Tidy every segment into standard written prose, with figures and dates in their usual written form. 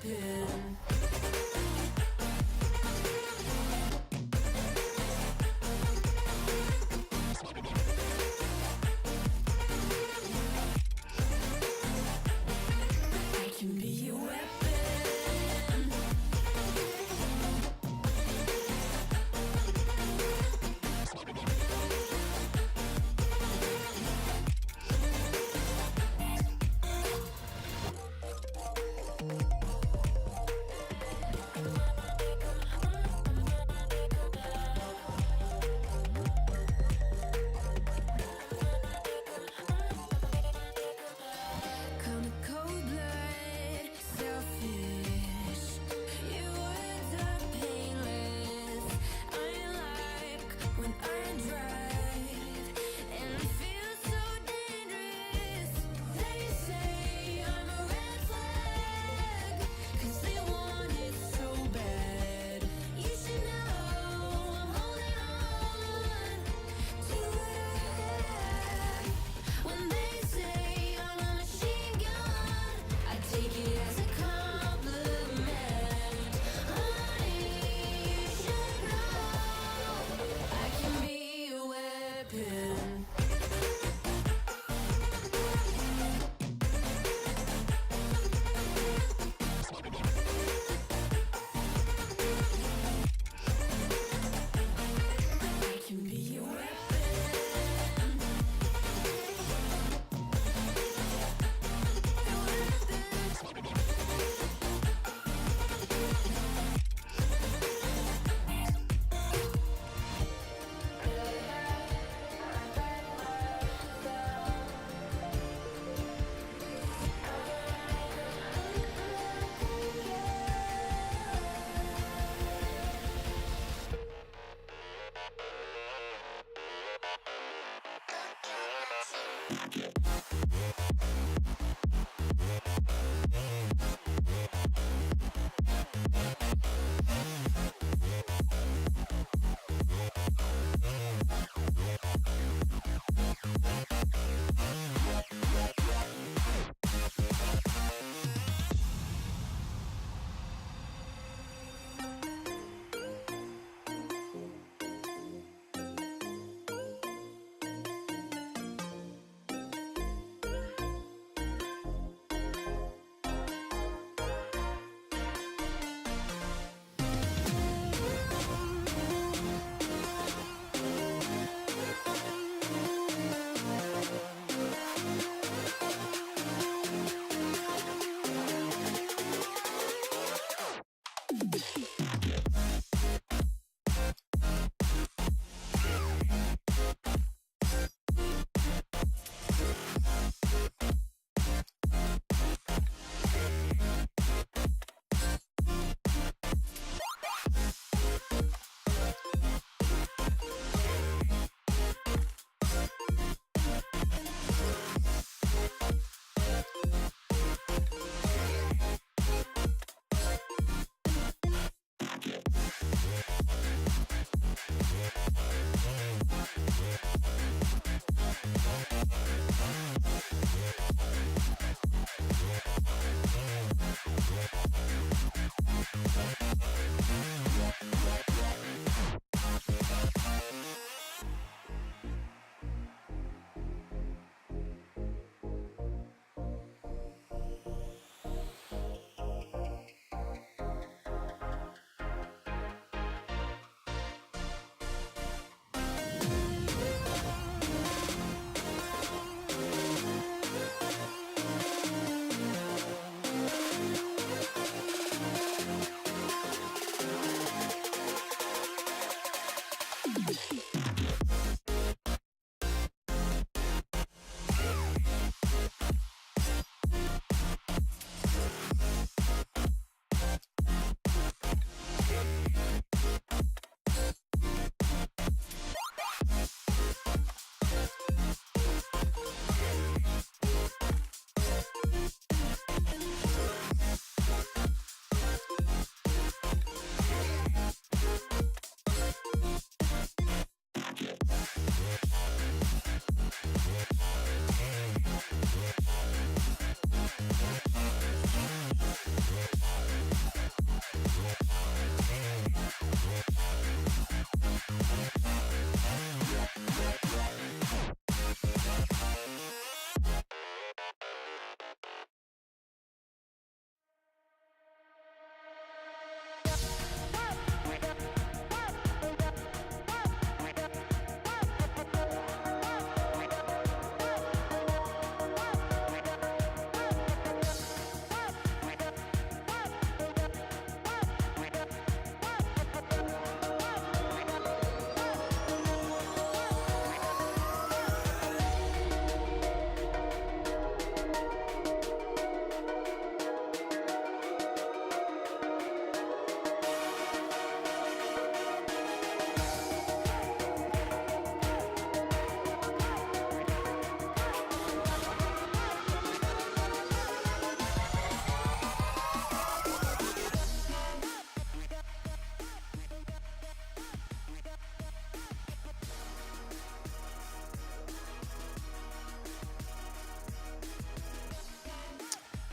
weapon. I can be your weapon. Kinda cold-blooded, selfish. Your words are painless. I like when I drive and it feels so dangerous. They say I'm a red flag 'cause they want it so bad. You should know I'm holding on to what I have. When they say I'm a machine gun, I take it as a compliment. Honey, you should know I can be a weapon. I can be a weapon.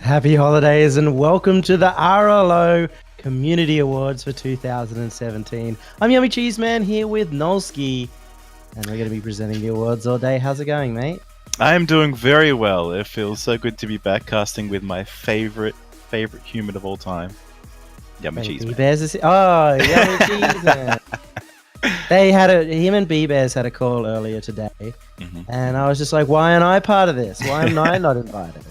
Happy holidays and welcome to the RLO Community Awards for 2017. I'm Yummy Cheese Man here with Nolski, and we're going to be presenting the awards all day. How's it going, mate? I'm doing very well. It feels so good to be back casting with my favorite human of all time, Yummy Cheese Man. Yummy Cheese Man. Him and B-Bears had a call earlier today, and I was just like, why am I part of this? Why am I not invited?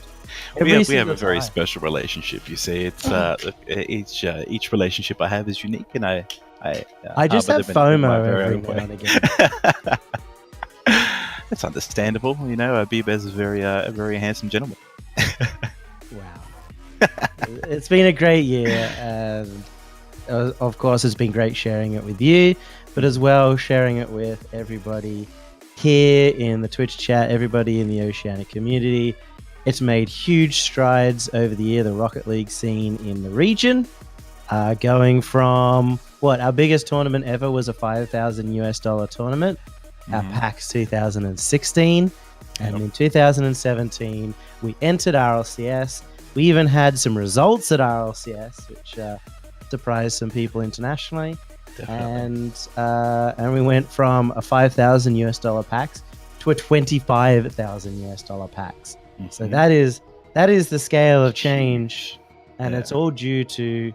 We have a very special relationship. You see, it's each relationship I have is unique, and I just have FOMO every now and again. It's understandable, you know. B-Bears is a very handsome gentleman. Wow, it's been a great year, and of course, it's been great sharing it with you, but as well sharing it with everybody here in the Twitch chat, everybody in the Oceanic community. It's made huge strides over the year, the Rocket League scene in the region, going from our biggest tournament ever was a $5,000 tournament, our PAX 2016. And in 2017, we entered RLCS. We even had some results at RLCS, which surprised some people internationally. Definitely. And we went from a $5,000 PAX to a $25,000 PAX. So that is the scale of change, and it's all due to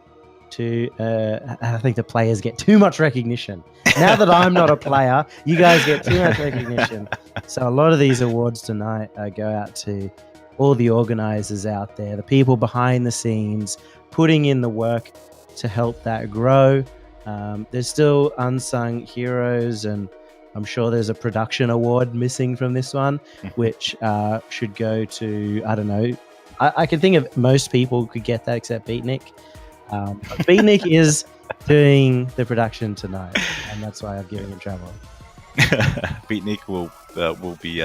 I think the players get too much recognition. Now that I'm not a player, you guys get too much recognition. So a lot of these awards tonight go out to all the organizers out there, the people behind the scenes, putting in the work to help that grow. There's still unsung heroes, and I'm sure there's a production award missing from this one, which should go to, I don't know. I can think of most people could get that except Beatnik. But Beatnik is doing the production tonight, and that's why I'm giving him trouble. Beatnik will be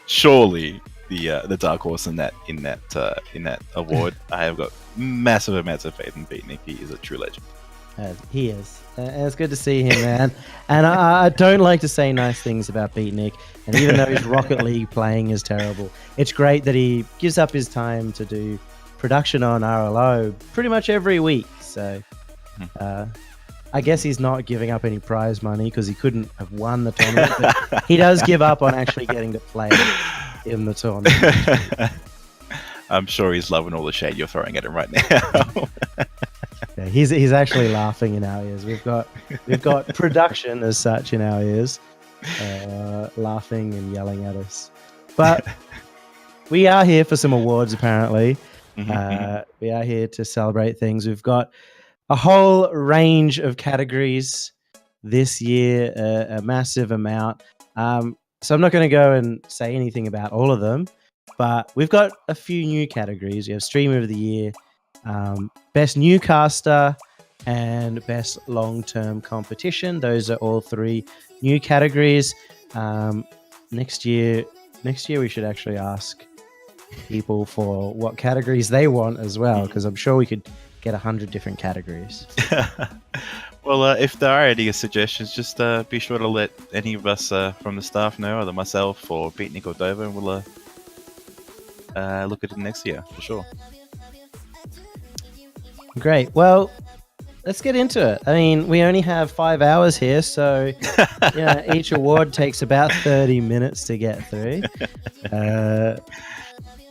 surely the dark horse in that award. I have got massive amounts of faith in Beatnik. He is a true legend. He is. And it's good to see him, man. And I don't like to say nice things about Beatnik. And even though his Rocket League playing is terrible, it's great that he gives up his time to do production on RLO pretty much every week. So I guess he's not giving up any prize money because he couldn't have won the tournament. But he does give up on actually getting to play in the tournament. I'm sure he's loving all the shade you're throwing at him right now. Yeah, he's actually laughing in our ears. We've got production as such in our ears, laughing and yelling at us. But we are here for some awards. Apparently, we are here to celebrate things. We've got a whole range of categories this year, a massive amount. So I'm not going to go and say anything about all of them, but we've got a few new categories. We have Streamer of the Year, Best Newcaster, and Best Long-Term Competition. Those are all three new categories. Next year we should actually ask people for what categories they want as well, because I'm sure we could get 100 different categories. Well, if there are any suggestions, just be sure to let any of us from the staff know, either myself or Beatnik or Dover, and we'll look at it next year for sure. Great. Well, let's get into it. I mean, we only have 5 hours here, so each award takes about 30 minutes to get through.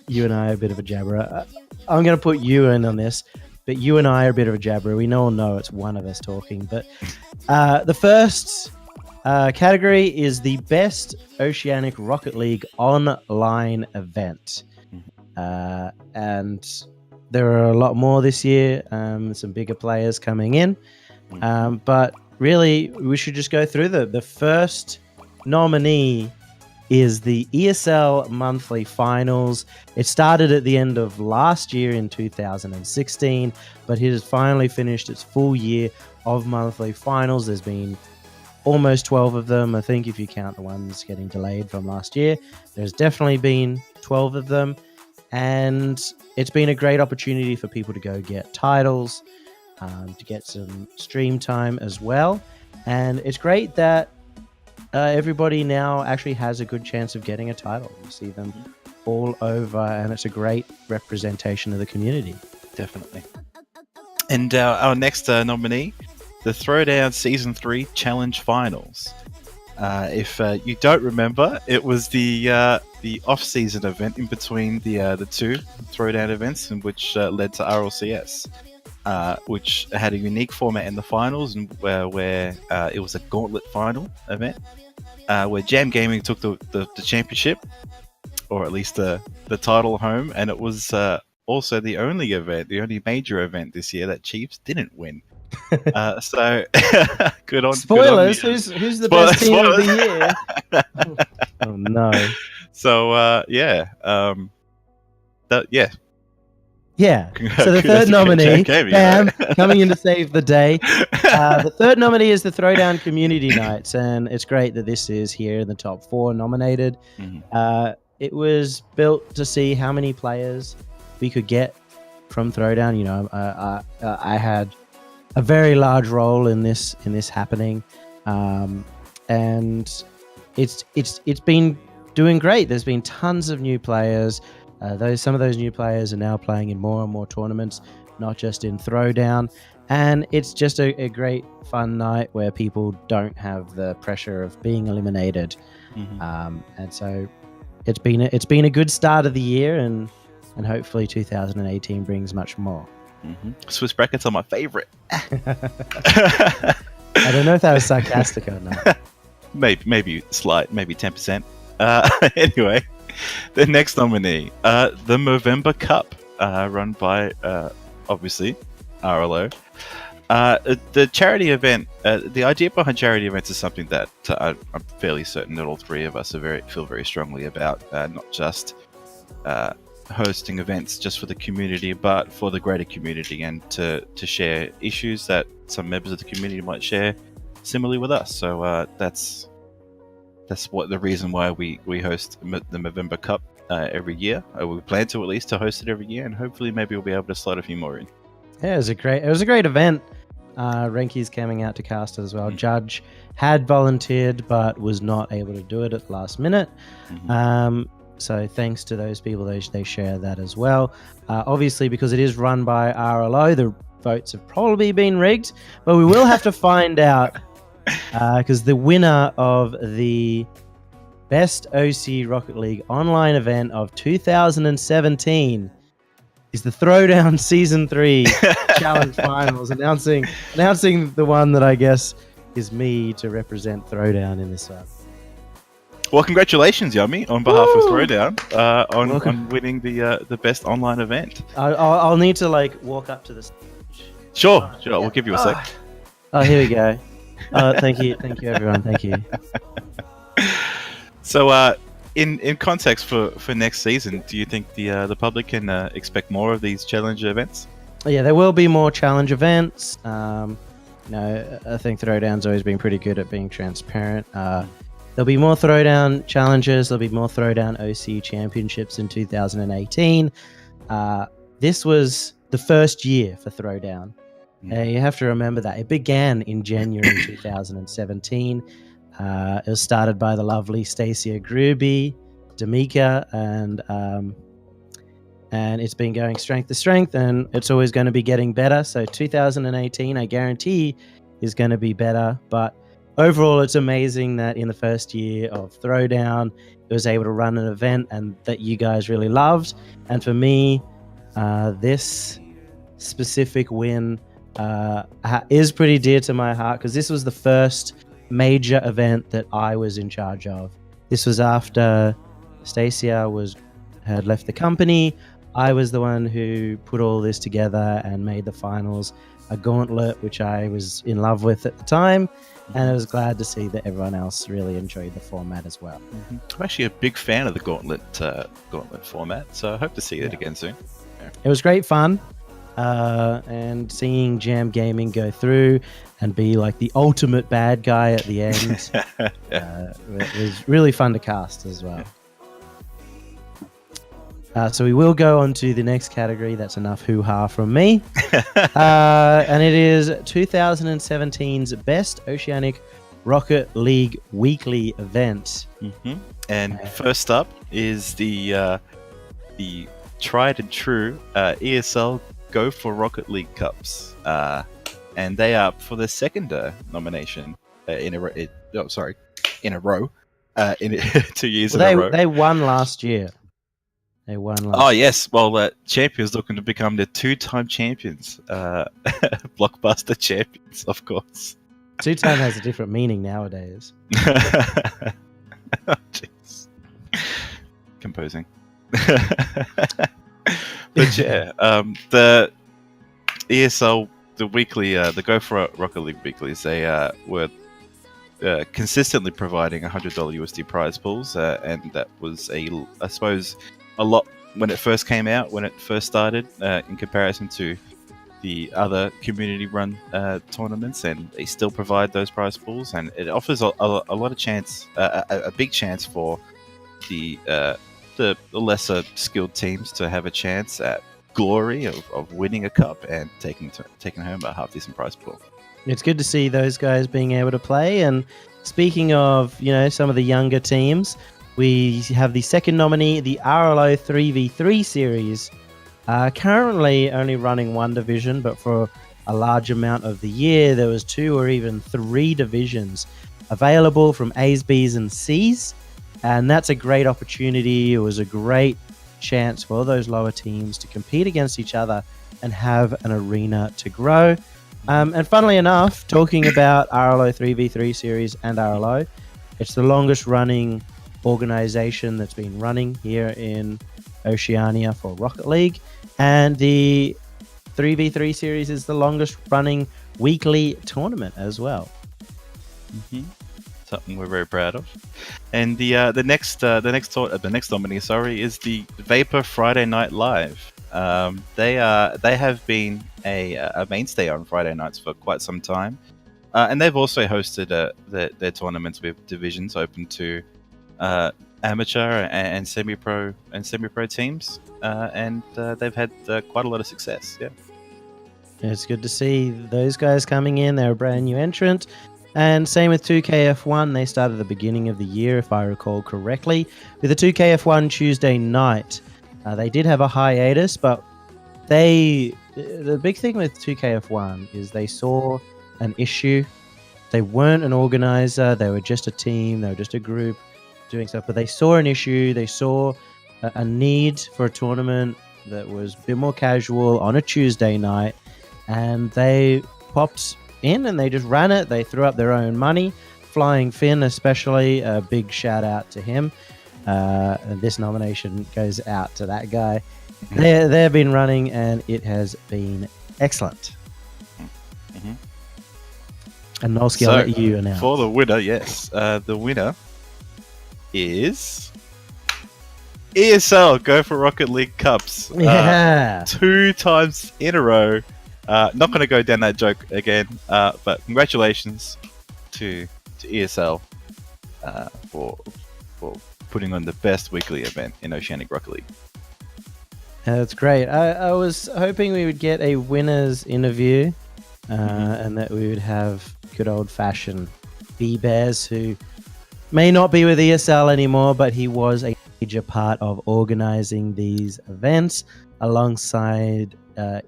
You and I are a bit of a jabberer. I'm going to put you in on this, but you and I are a bit of a jabberer. We all know it's one of us talking. But the first category is the Best Oceanic Rocket League Online Event. And there are a lot more this year, some bigger players coming in. But really, we should just go through the first nominee is the ESL Monthly Finals. It started at the end of last year in 2016, but it has finally finished its full year of monthly finals. There's been almost 12 of them, I think, if you count the ones getting delayed from last year. There's definitely been 12 of them. And it's been a great opportunity for people to go get titles, to get some stream time as well. And it's great that everybody now actually has a good chance of getting a title. You see them all over, and it's a great representation of the community. Definitely. And our next nominee, the Throwdown Season 3 Challenge Finals. If you don't remember, it was the off-season event in between the two Throwdown events, in which led to RLCS, which had a unique format in the finals, and where it was a gauntlet final event, where Jam Gaming took the championship, or at least the title home, and it was also the only major event this year that Chiefs didn't win. So good on. Spoilers. Good on who's the best team of the year? Oh no. So yeah. Yeah. Yeah. So the third nominee, Bam, coming in to save the day. The third nominee is the Throwdown Community Nights, and it's great that this is here in the top 4 nominated. Mm-hmm. It was built to see how many players we could get from Throwdown. You know, I had a very large role in this happening, and it's been doing great. There's been tons of new players. Some of those new players are now playing in more and more tournaments, not just in Throwdown. And it's just a great fun night where people don't have the pressure of being eliminated. Mm-hmm. And so it's been a good start of the year, and hopefully 2018 brings much more. Mm-hmm. Swiss brackets are my favorite. I don't know if that was sarcastic or not. Maybe slight, maybe 10%. Anyway, the next nominee, the Movember Cup, run by obviously RLO. The charity event, the idea behind charity events is something that I'm fairly certain that all three of us feel very strongly about. Not just hosting events just for the community, but for the greater community, and to share issues that some members of the community might share similarly with us. So that's what the reason why we host the Movember Cup every year. We plan to at least to host it every year, and hopefully maybe we'll be able to slot a few more in. Yeah, it was a great event. Renki's coming out to cast as well. Judge had volunteered but was not able to do it at the last minute. Mm-hmm. So thanks to those people, they share that as well. Obviously, because it is run by RLO, the votes have probably been rigged, but we will have to find out, because the winner of the Best OC Rocket League online event of 2017 is the Throwdown Season 3 Challenge Finals, announcing the one that I guess is me to represent Throwdown in this one. Well, congratulations, Yummy, on behalf of Throwdown, on winning the best online event. I'll need to walk up to the stage. Sure. We'll give you a sec. Oh, here we go. Thank you, everyone. Thank you. So, in context for next season, do you think the public can expect more of these challenge events? Yeah, there will be more challenge events. I think Throwdown's always been pretty good at being transparent. There'll be more Throwdown challenges. There'll be more Throwdown OC championships in 2018. This was the first year for Throwdown. You have to remember that. It began in January 2017. It was started by the lovely Stacia Gruby, D'Amica, and it's been going strength to strength, and it's always going to be getting better. So 2018, I guarantee, is going to be better. But overall, it's amazing that in the first year of Throwdown, it was able to run an event and that you guys really loved. And for me, this specific win is pretty dear to my heart, because this was the first major event that I was in charge of. This was after Stacia had left the company. I was the one who put all this together and made the finals a gauntlet, which I was in love with at the time, and I was glad to see that everyone else really enjoyed the format as well. Mm-hmm. I'm actually a big fan of the gauntlet format, so I hope to see it again soon. Yeah. It was great fun, and seeing Jam Gaming go through and be like the ultimate bad guy at the end it was really fun to cast as well. So we will go on to the next category. That's enough hoo-ha from me. And it is 2017's Best Oceanic Rocket League weekly event. And first up is the tried and true ESL Go for Rocket League Cups, and they are up for the second nomination in a row. 2 years in a row. They won last year. Oh yes, well, champions looking to become the 2-time champions, blockbuster champions, of course. 2-time has a different meaning nowadays. Oh, jeez. Composing. But yeah, the ESL, the weekly, the Go for Rocket League weeklies, they were consistently providing $100 USD prize pools, and that was I suppose a lot when it first came out, when it first started, in comparison to the other community-run tournaments, and they still provide those prize pools, and it offers a lot of chance, a big chance for the lesser skilled teams to have a chance at glory of winning a cup and taking home a half decent prize pool. It's good to see those guys being able to play. And speaking of, some of the younger teams, we have the second nominee, the RLO 3v3 series. Currently only running one division, but for a large amount of the year, there was 2 or even 3 divisions available from A's, B's, and C's. And that's a great opportunity. It was a great chance for those lower teams to compete against each other and have an arena to grow. And funnily enough, talking about RLO 3v3 series and RLO, it's the longest running organization that's been running here in Oceania for Rocket League, and the 3v3 series is the longest running weekly tournament as well. Something we're very proud of. And the next nominee, is the Vapor Friday Night Live. They have been a mainstay on Friday nights for quite some time, and they've also hosted their tournaments with divisions open to amateur and semi-pro teams, and they've had quite a lot of success. Yeah, it's good to see those guys coming in. They're a brand new entrant, and same with 2KF1. They started at the beginning of the year, if I recall correctly, with the 2KF1 Tuesday night. They did have a hiatus, but the big thing with 2KF1 is they saw an issue. They weren't an organizer. They were just a team. They were just a group doing stuff. But they saw an issue. They saw a need for a tournament that was a bit more casual on a Tuesday night. And they popped in and they just ran it. They threw up their own money. Flying Finn especially, a big shout out to him. And this nomination goes out to that guy. They've been running and it has been excellent. And Nolsky, I'll let you announce. For the winner, yes. The winner is ESL Go for Rocket League Cups. Yeah. 2 times in a row. Not going to go down that joke again, but congratulations to ESL for putting on the best weekly event in Oceanic Rocket League. That's great. I was hoping we would get a winner's interview and that we would have good old-fashioned B-Bears, who may not be with ESL anymore, but he was a major part of organizing these events alongside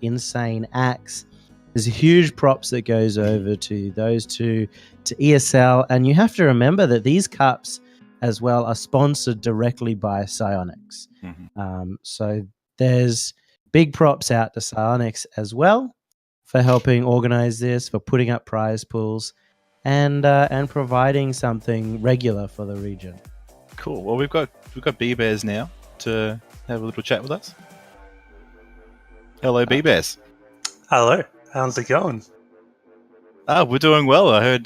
Insane Axe. There's huge props that goes over to those two, to ESL, and you have to remember that these cups as well are sponsored directly by Psyonix. So there's big props out to Psyonix as well for helping organize this, for putting up prize pools, and providing something regular for the region. Cool. Well, we've got B-Bears now to have a little chat with us. Hello, B-Bears. Hello. How's it going? We're doing well. I heard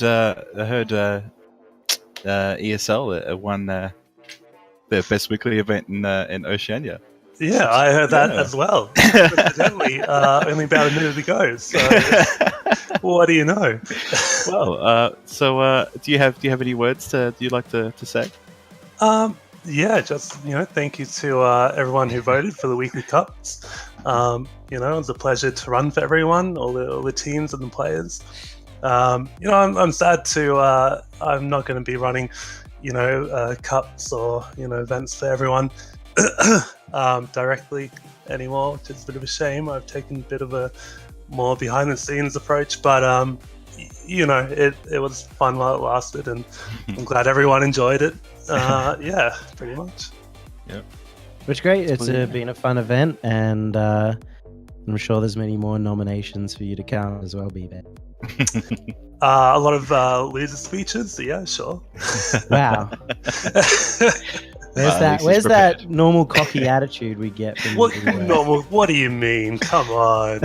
ESL won their best weekly event in Oceania. Yeah, I heard that as well. Evidently, only about a minute ago. So, what do you know? Well, do you have any words you'd like to say? Yeah, just thank you to everyone who voted for the weekly cups. It was a pleasure to run for everyone, all the teams and the players. I'm sad to. I'm not going to be running, cups or events for everyone directly anymore, which is a bit of a shame. I've taken a bit of a more behind the scenes approach, but it was fun while it lasted, and I'm glad everyone enjoyed it. Yeah, pretty much. Which great. It's been a fun event, and I'm sure there's many more nominations for you to come as well, B-Bet. A lot of loser speeches. Yeah, sure. Wow. Where's that normal cocky attitude we get from What you? normal? What do you mean? Come on.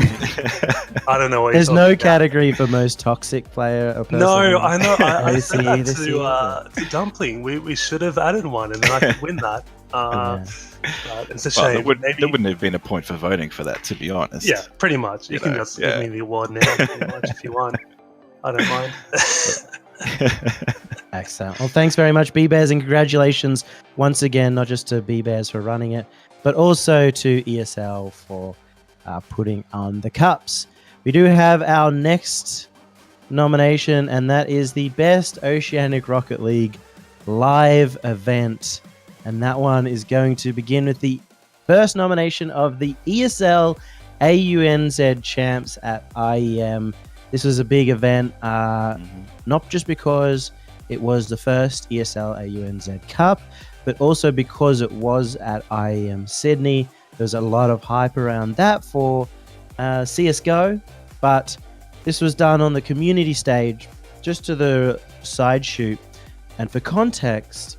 I don't know what There's you're no talking about. category for most toxic player or person. No, I know. I said OCE that this year. to Dumpling. We should have added one, and then I could win that. Yeah. But it's a Well, shame. there wouldn't have been a point for voting for that, to be honest. Yeah, pretty much. You can know, just yeah. give me the award now, pretty much, if you want. I don't mind. Excellent. Well, thanks very much, B-Bears, and congratulations once again, not just to B-Bears for running it, but also to ESL for putting on the cups. We do have our next nomination, and that is the Best Oceanic Rocket League live event. And that one is going to begin with the first nomination of the ESL AUNZ Champs at IEM. This was a big event, not just because it was the first ESL AUNZ Cup, but also because it was at IEM Sydney. There's a lot of hype around that for CSGO, but this was done on the community stage, just to the side shoot. And for context,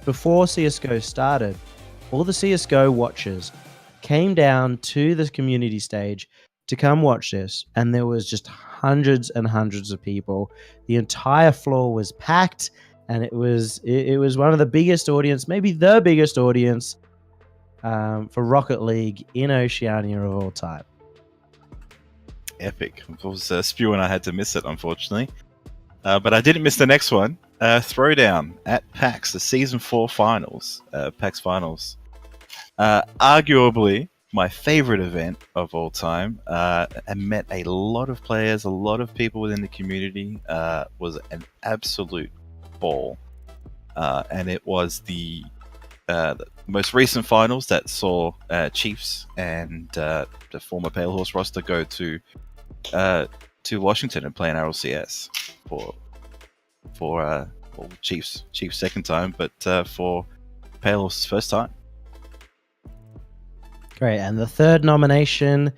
before CSGO started, all the CSGO watchers came down to the community stage to come watch this, and there was just hundreds and hundreds of people. The entire floor was packed, and it was one of the biggest audience, maybe the biggest audience for Rocket League in Oceania of all time. Epic. Of course, Spew and I had to miss it, unfortunately. But I didn't miss the next one. Throwdown at PAX, the Season 4 Finals. PAX Finals. Arguably my favorite event of all time. I met a lot of players, a lot of people within the community. Was an absolute ball. And it was the most recent finals that saw Chiefs and the former Pale Horse roster go to Washington and play in RLCS for Chiefs second time, but for Pale Horse's first time. Great, and the third nomination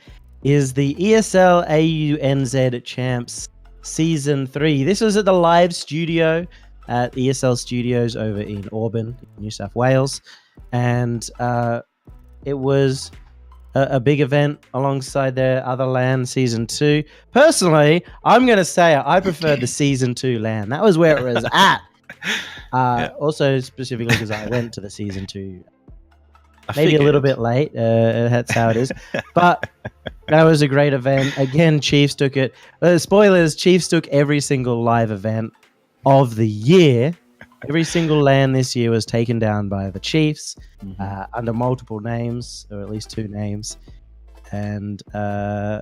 is the ESL AUNZ Champs Season 3. This was at the live studio at ESL Studios over in Auburn, New South Wales, and it was a big event alongside their other LAN Season 2. Personally, I'm going to say I preferred the Season 2 LAN. That was where it was at. Also, specifically because I went to the Season 2 maybe a little bit late. That's how it is. But that was a great event. Again, Chiefs took it. Spoilers, Chiefs took every single live event of the year. Every single LAN this year was taken down by the Chiefs under multiple names, or at least two names. And yeah,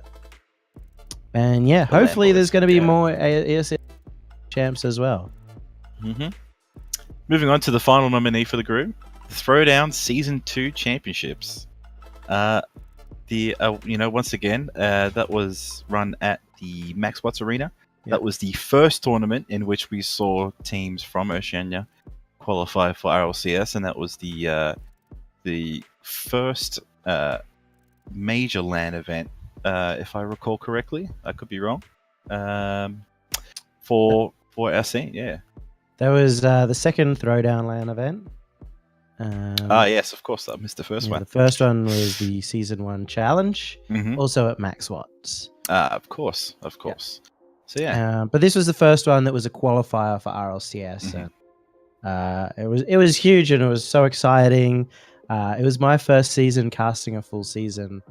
hopefully there's going to be more ESL champs as well. Moving on to the final nominee for the group, the Throwdown Season 2 Championships. Once again, that was run at the Max Watts Arena. Yep. That was the first tournament in which we saw teams from Oceania qualify for RLCS, and that was the first major LAN event, if I recall correctly. I could be wrong. For our scene, yeah. That was the second Throwdown LAN event. Yes, of course. I missed the first one. The first one was the Season 1 Challenge, also at Max Watts. Of course. Yep. So yeah. But this was the first one that was a qualifier for RLCS. And, it was huge, and it was so exciting. It was my first season casting a full season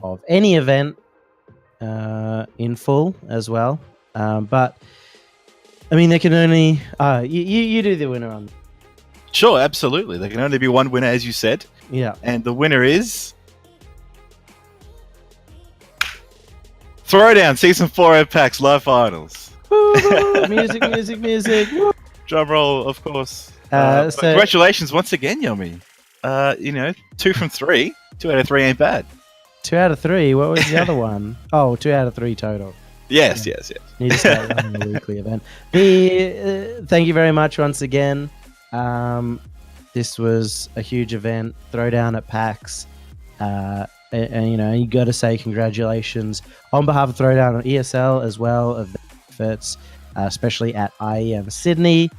of any event in full as well. But I mean, there can only you do the winner on. Sure, absolutely. There can only be one winner, as you said. Yeah. And the winner is Throwdown Season 4 at PAX Live Finals. Woo, music, music, music. Woo. Drum roll, of course. So- Congratulations once again, Yummy. 2 from 3. 2 out of 3 ain't bad. 2 out of 3. What was the other one? Oh, 2 out of 3 total. Yes. Need to start running a weekly event. Thank you very much once again. This was a huge event. Throwdown at PAX. And you got to say congratulations on behalf of Throwdown on ESL as well of the efforts, especially at IEM Sydney,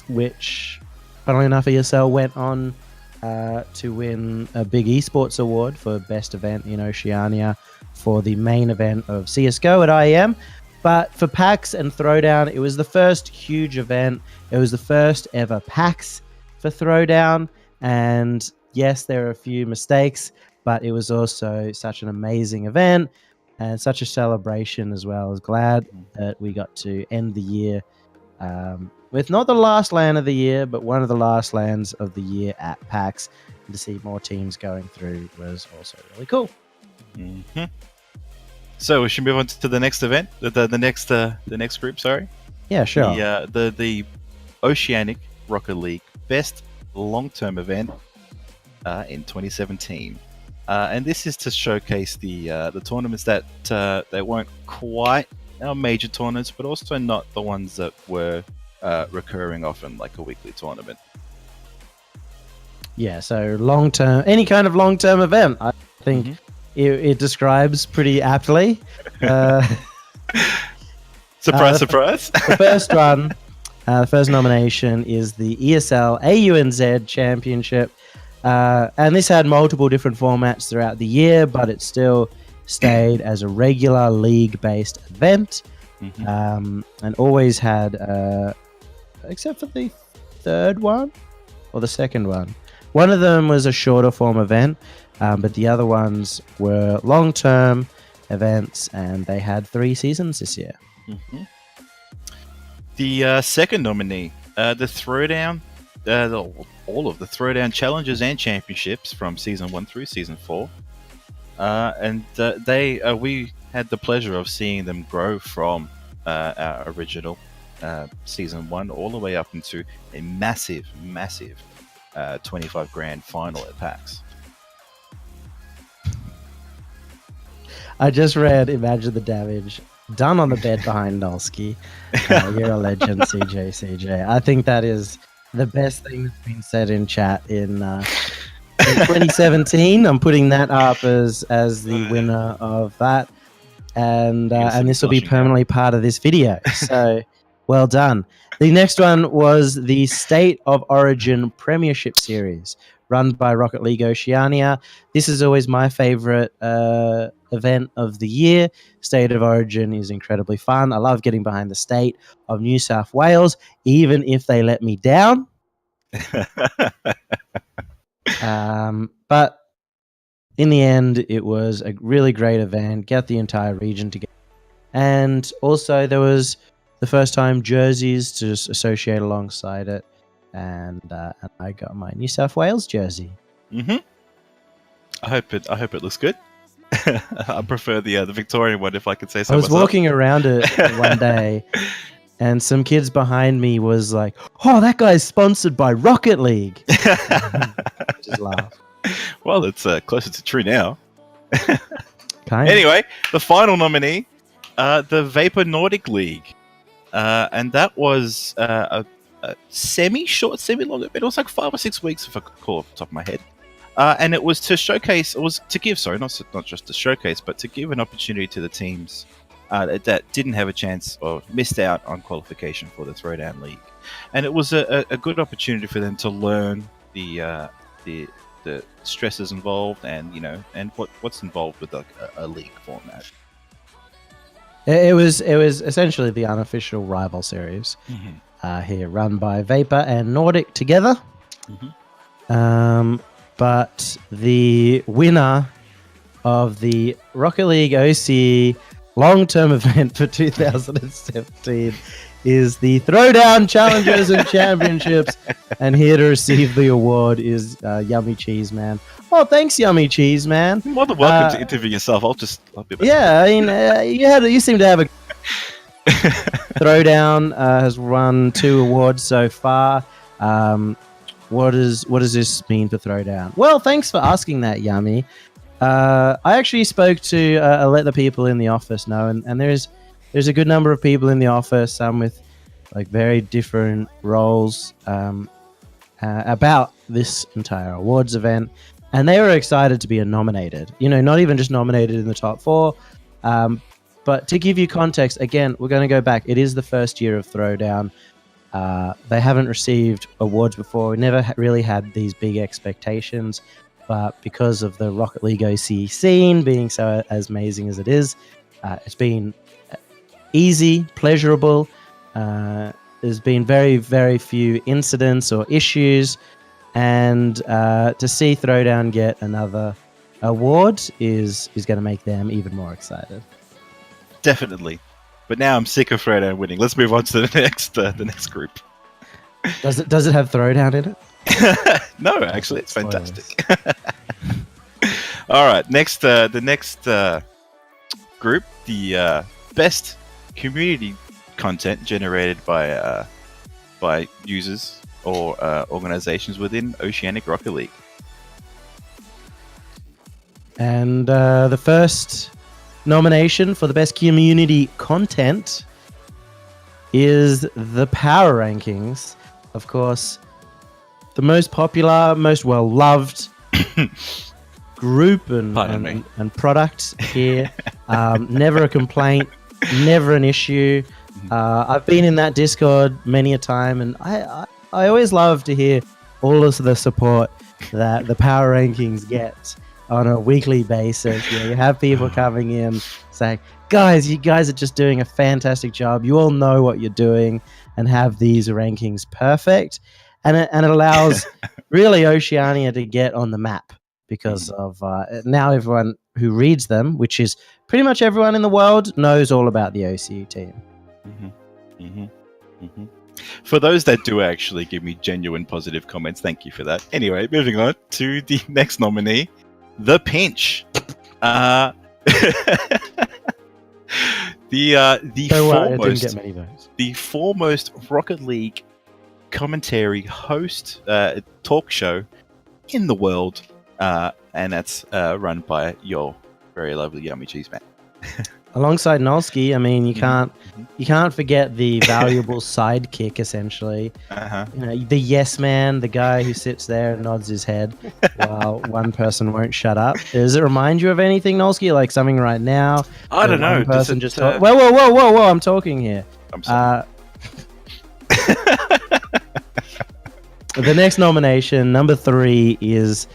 which, funnily enough, ESL went on to win a big esports award for best event in Oceania for the main event of CSGO at IEM. But for PAX and Throwdown, it was the first huge event. It was the first ever PAX for Throwdown. And yes, there are a few mistakes, but it was also such an amazing event and such a celebration as well. I was glad that we got to end the year with not the last LAN of the year, but one of the last LANs of the year at PAX. And to see more teams going through was also really cool. Mm-hmm. So we should move on to the next event, the next group. Sorry. Yeah, sure. The Oceanic Rocket League Best Long-Term Event in 2017, and this is to showcase the tournaments that weren't quite our major tournaments, but also not the ones that were recurring often, like a weekly tournament. Yeah, so long-term, any kind of long-term event, I think it describes pretty aptly. Surprise! The first one, the first nomination is the ESL AUNZ Championship. And this had multiple different formats throughout the year, but it still stayed as a regular league-based event. And always had, except for the third one or the second one. One of them was a shorter form event, but the other ones were long-term events, and they had 3 seasons this year. The second nominee, the Throwdown, all of the Throwdown challenges and championships from Season 1 through Season 4. And we had the pleasure of seeing them grow from our original Season 1 all the way up into a massive 25 grand final at PAX. I just read Imagine the Damage done on the bed behind Nolsky. You're a legend, CJ. I think that is the best thing that's been said in chat in 2017. I'm putting that up as the winner of that, and this will be permanently part of this video. So well done. The next one was the State of Origin Premiership Series, run by Rocket League Oceania. This is always my favorite event of the year. State of Origin is incredibly fun. I love getting behind the state of New South Wales, even if they let me down. But in the end, it was a really great event. Get the entire region together. And also there was the first time jerseys to associate alongside it. And I got my New South Wales jersey. I hope it looks good. I prefer the Victorian one, if I could say so. I was myself. walking around it one day, and some kids behind me was like, "Oh, that guy's sponsored by Rocket League." Just laugh. Well, it's closer to true now. Kind of. Anyway, the final nominee, the Vapor Nordic League, and that was a semi-short, semi-long event. It was like 5 or 6 weeks, if I could call off the top of my head. And it was to showcase, not just to showcase, but to give an opportunity to the teams that didn't have a chance or missed out on qualification for the Throwdown League. And it was a good opportunity for them to learn the stresses involved and what's involved with a league format. It was essentially the unofficial rival series here, run by Vapor and Nordic together. But the winner of the Rocket League OC long-term event for 2017 is the Throwdown Challengers and Championships. And here to receive the award is Yummy Cheese Man. Oh, thanks, Yummy Cheese Man. You're more than welcome to interview yourself. I'll be back. Yeah, I mean, you seem to have a Throwdown has won 2 awards so far. What does this mean for Throwdown? Well, thanks for asking that, Yummy. I actually spoke to let the people in the office know, and there's a good number of people in the office, some with like very different roles about this entire awards event, and they were excited to be nominated. You know, not even just nominated in the top 4. But to give you context, again, we're going to go back. It is the first year of Throwdown. They haven't received awards before. We never really had these big expectations. But because of the Rocket League OC scene being so as amazing as it is, it's been easy, pleasurable. There's been very, very few incidents or issues. And to see Throwdown get another award is going to make them even more excited. Definitely. But now I'm sick of Throwdown winning. Let's move on to the next group. Does it have Throwdown in it? No, actually, it's fantastic. All right, the next group, the best community content generated by users or organizations within Oceanic Rocket League. And the first nomination for the best community content is the Power Rankings. Of course, the most popular, most well-loved group and product here. Never a complaint, never an issue. I've been in that Discord many a time, and I always love to hear all of the support that the Power Rankings get on a weekly basis. You have people coming in saying, guys, you guys are just doing a fantastic job. You all know what you're doing and have these rankings perfect. And it allows really Oceania to get on the map because of now everyone who reads them, which is pretty much everyone in the world, knows all about the OCE team. For those that do actually give me genuine positive comments, thank you for that. Anyway, moving on to the next nominee, The Pinch. The Didn't get many votes. The foremost Rocket League commentary host talk show in the world, and that's run by your very lovely Yummy Cheese Man. Alongside Nolsky, I mean, you can't forget the valuable sidekick, essentially. You know, the yes man, the guy who sits there and nods his head while one person won't shut up. Does it remind you of anything, Nolsky? Like something right now? I don't know. One person just talk- whoa! I'm talking here. I'm sorry. The next nomination, number 3, is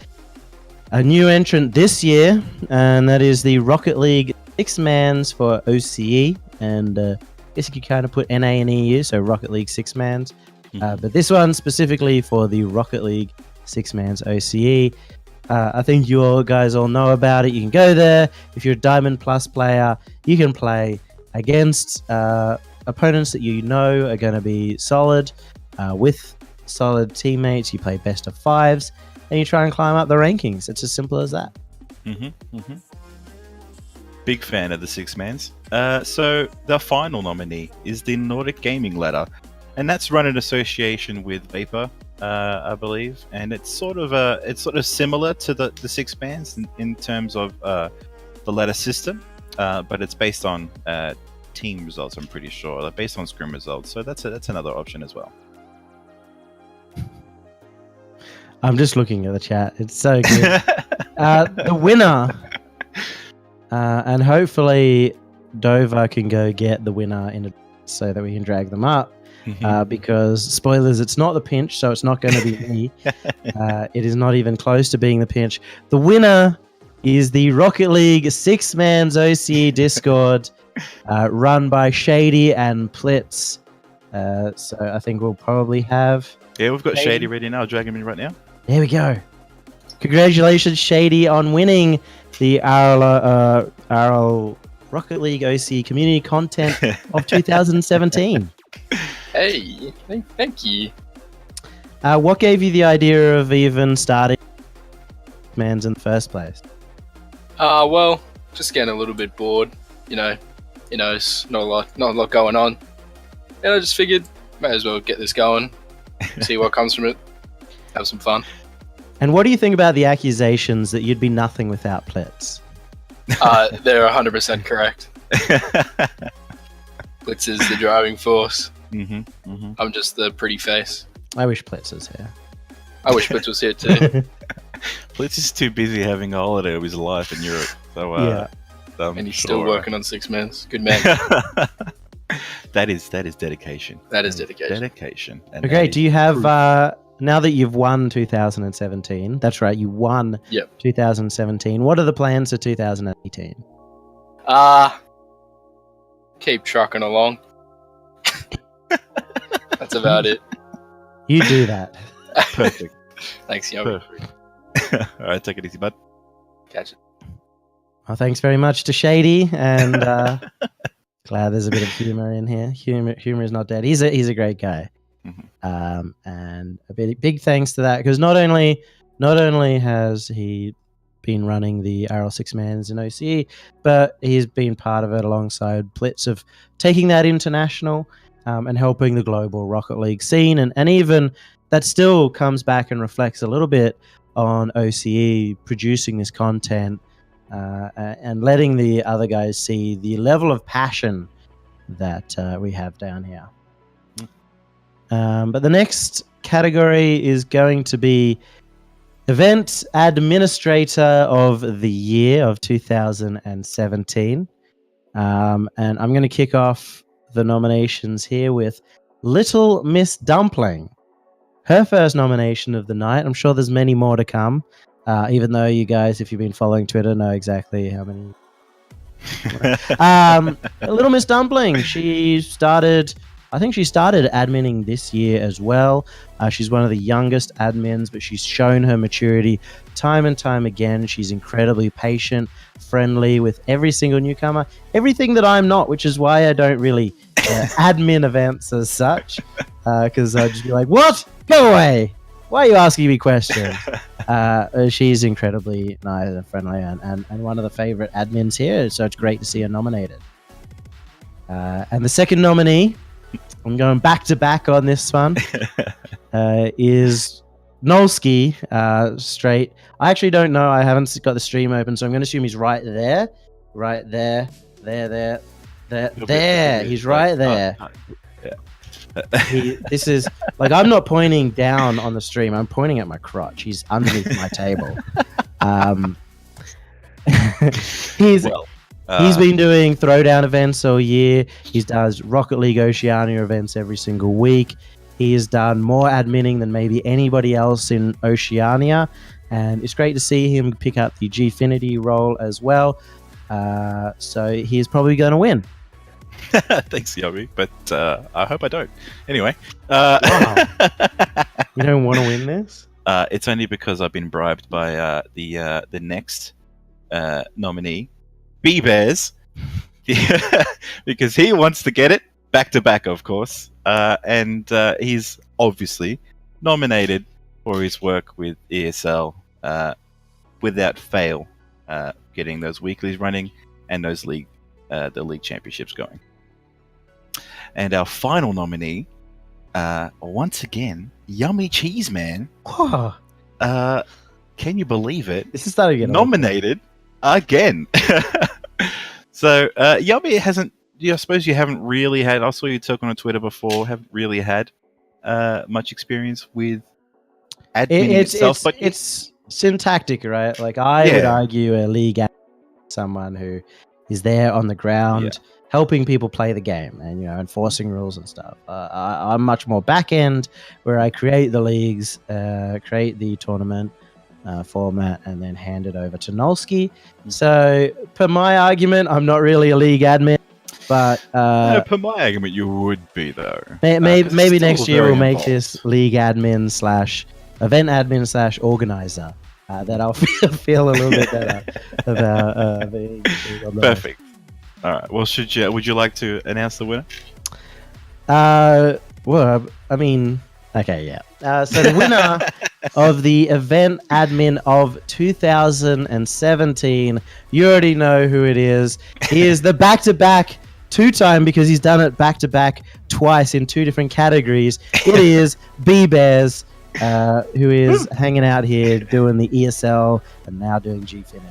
a new entrant this year, and that is the Rocket League 6-mans for OCE, and I guess you could kind of put NA and EU, so Rocket League 6-mans. But this one specifically for the Rocket League 6-mans OCE. I think you all guys all know about it. You can go there. If you're a Diamond Plus player, you can play against opponents that you know are going to be solid, with solid teammates. You play best of 5s, and you try and climb up the rankings. It's as simple as that. Big fan of the 6-mans. So the final nominee is the Nordic Gaming Ladder, and that's run in association with Vapor, I believe, and it's sort of similar to the 6-mans in terms of the ladder system, but it's based on team results. I'm pretty sure, like based on scrim results. So that's another option as well. I'm just looking at the chat. It's so good. The winner. And hopefully Dover can go get the winner so that we can drag them up. Because, spoilers, it's not the Pinch, so it's not going to be me. It is not even close to being the Pinch. The winner is the Rocket League 6-mans OCE Discord, run by Shady and Plitz. So I think we'll probably have... Yeah, we've got Shady ready now, dragging me right now. There we go. Congratulations, Shady, on winning the RL Rocket League OC Community Content of 2017. Hey, thank you. What gave you the idea of even starting Mans in the first place? Well, just getting a little bit bored. It's not a lot going on, and I just figured may as well get this going, see what comes from it, have some fun. And what do you think about the accusations that you'd be nothing without Plitz? They're 100% correct. Blitz is the driving force. I'm just the pretty face. I wish Plitz was here. I wish Blitz was here too. Blitz is too busy having a holiday of his life in Europe. So, Yeah. And he's still working on 6 Mans. Good man. That is dedication. That is dedication. Dedication. And Okay, that do is you have, proof. now that you've won 2017, that's right, you won Yep. 2017, what are the plans for 2018? Keep trucking along. That's about it. You do that. Perfect. Thanks, Yummy. Perfect. All right, take it easy, bud. Catch it. Well, thanks very much to Shady, and glad there's a bit of humor in here. Humor is not dead. He's a great guy, and a big thanks to that, because not only has he been running the RL6 Mans in OCE, but he's been part of it alongside Plitz of taking that international and helping the global Rocket League scene, and even that still comes back and reflects a little bit on OCE producing this content. And letting the other guys see the level of passion that we have down here. But the next category is going to be Event Administrator of the Year of 2017. And I'm going to kick off the nominations here with Little Miss Dumpling. Her first nomination of the night. I'm sure there's many more to come. Even though you guys, if you've been following Twitter, know exactly how many. Little Miss Dumpling. I think she started adminning this year as well. She's one of the youngest admins, but she's shown her maturity time and time again. She's incredibly patient, friendly with every single newcomer. Everything that I'm not, which is why I don't really admin events as such. Because I'd just be like, what? Go away. Why are you asking me questions? She's incredibly nice and friendly and one of the favorite admins here, so it's great to see her nominated. And the second nominee, I'm going back to back on this one, is Nolski, straight. I actually don't know. I haven't got the stream open, so I'm going to assume he's right there. Right there. There. He's right there. This is like, I'm not pointing down on the stream. I'm pointing at my crotch. He's underneath my table. He's been doing throwdown events all year. He does Rocket League Oceania events every single week. He has done more adminning than maybe anybody else in Oceania, and it's great to see him pick up the Gfinity role as well. So he's probably going to win. Thanks, Yummy, but I hope I don't. Anyway, Wow. You don't want to win this? it's only because I've been bribed by the next nominee, B-Bears, because he wants to get it back to back, of course, and he's obviously nominated for his work with ESL without fail, getting those weeklies running and those the league championships going. And our final nominee, once again, Yummy Cheese Man. Whoa. Can you believe it? This is starting to get Nominated again. So Yummy hasn't. I suppose you haven't really had. I saw you talk on Twitter before. Haven't really had much experience with admin itself, but it's syntactic, right? Like I would argue a league admin is someone who is there on the ground, helping people play the game and enforcing rules and stuff. I'm much more back end, where I create the leagues, create the tournament format, and then hand it over to Nolski. So, per my argument, I'm not really a league admin, but per my argument, you would be though. Maybe next year we'll make involved. this league admin / event admin / organizer. That I'll feel a little bit better about. Perfect. All right. Well, would you like to announce the winner? Well, I mean, okay, yeah. So the winner of the event admin of 2017, you already know who it is. He is the back-to-back two-time, because he's done it back-to-back twice in two different categories. It is B-Bears, who is hanging out here doing the ESL and now doing Gfinity.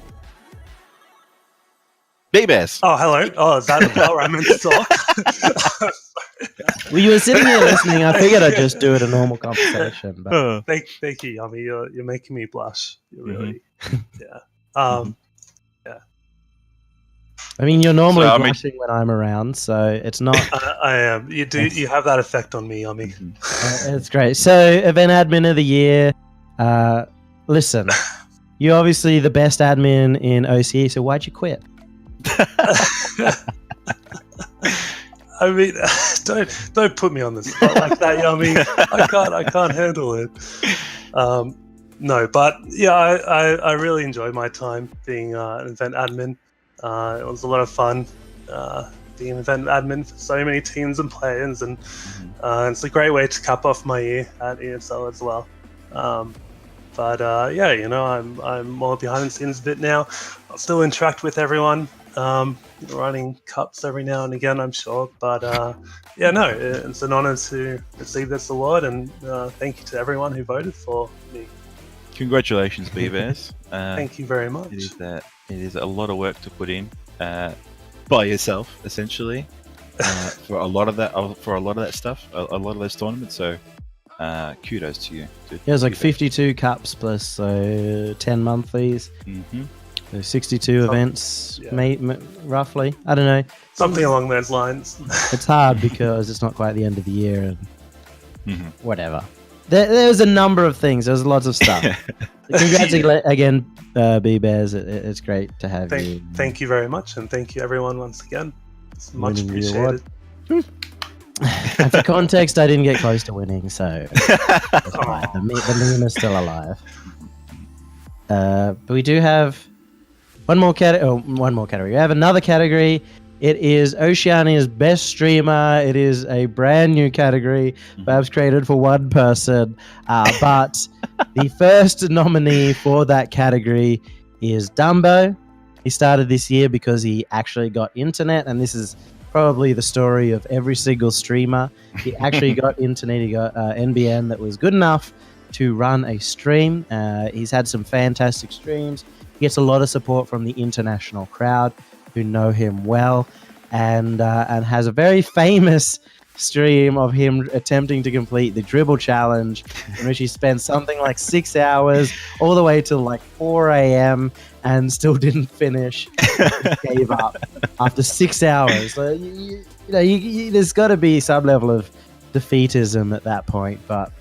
Big Bears. Oh, hello. Oh, is that the part where I meant to talk? Well, you were sitting here listening. I figured I'd just do it a normal conversation. But Thank you, Yummy. You're making me blush. You're really, yeah. I mean, you're normally So, I mean- blushing when I'm around, so it's not. I am. You do. You have that effect on me, Yummy. It's great. So, event admin of the year. Listen, you're obviously the best admin in OCE. So why'd you quit? I mean, don't put me on the spot like that, Yummy. I can't handle it. No, but yeah, I really enjoyed my time being an event admin. It was a lot of fun being an event admin for so many teams and players, and it's a great way to cap off my year at ESL as well. But yeah, you know, I'm more behind the scenes a bit now. I'll still interact with everyone, running cups every now and again, I'm sure. But yeah, no, it's an honor to receive this award, and thank you to everyone who voted for me. Congratulations, B-Bears. Thank you very much. It is a lot of work to put in by yourself, essentially, for a lot of that stuff, a lot of those tournaments. So, kudos to you. It was like 52 cups plus 10 monthlies. Mm-hmm. So 62 events, yeah. Roughly. I don't know. Something along those lines. It's hard because it's not quite the end of the year and whatever. There's a number of things. There's lots of stuff. Congratulations again, B-Bears. It's great to have you. Thank you very much, and thank you everyone once again. It's much Winning the award. appreciated. And for context, I didn't get close to winning, so that's fine. The meme is still alive. But we do have one more category. We have another category. It is Oceania's best streamer. It is a brand new category, perhaps created for one person. But the first nominee for that category is Dumbo. He started this year because he actually got internet, and this is probably the story of every single streamer. He actually got internet. He got NBN that was good enough to run a stream. He's had some fantastic streams. He gets a lot of support from the international crowd who know him well, and has a very famous stream of him attempting to complete the dribble challenge, in which he spent something like 6 hours all the way till like 4 a.m. and still didn't finish. Gave up after 6 hours. So there's got to be some level of defeatism at that point, but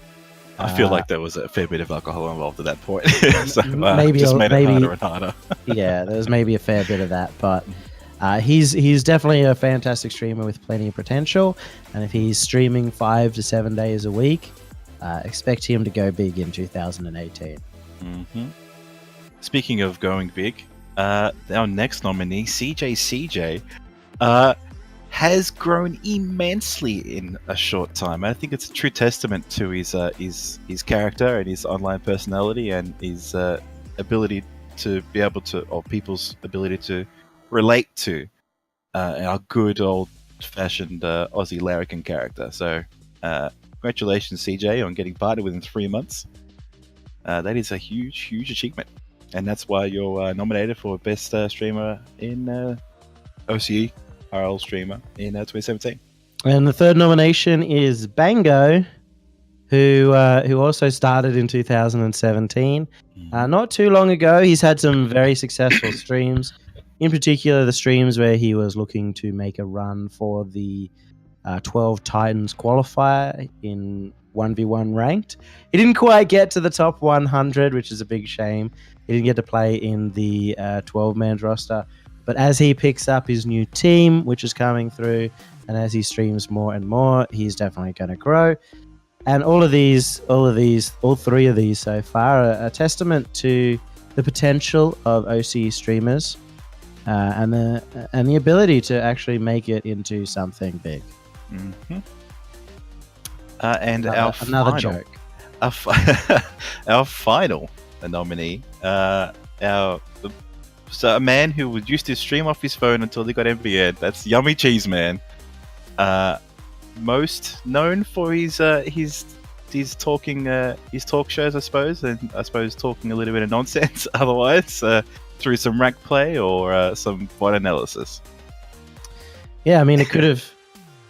I feel like there was a fair bit of alcohol involved at that point. So maybe just made it harder and harder. Yeah, there's maybe a fair bit of that, but he's definitely a fantastic streamer with plenty of potential, and if he's streaming 5 to 7 days a week, expect him to go big in 2018. Mm-hmm. Speaking of going big, our next nominee, CJ, has grown immensely in a short time. I think it's a true testament to his character and his online personality and his ability to be able to, or people's ability to relate to our good old-fashioned Aussie larrikin character. So, congratulations, CJ, on getting partnered within 3 months. That is a huge achievement, and that's why you're nominated for Best Streamer in OCE. RL streamer in 2017. And the third nomination is Bango, who also started in 2017. Not too long ago, he's had some very successful streams. In particular, the streams where he was looking to make a run for the 12 Titans qualifier in 1v1 ranked. He didn't quite get to the top 100, which is a big shame. He didn't get to play in the 12-man roster. But as he picks up his new team, which is coming through, and as he streams more and more, he's definitely going to grow. And all three of these so far are a testament to the potential of OCE streamers and the ability to actually make it into something big. Mm-hmm. And our Another final, joke. our final nominee, so a man who would used to stream off his phone until he got MVN. That's Yummy Cheese Man. Most known for his talk shows, I suppose, and I suppose talking a little bit of nonsense. Otherwise, through some rank play or some bot analysis. Yeah, I mean, it could have.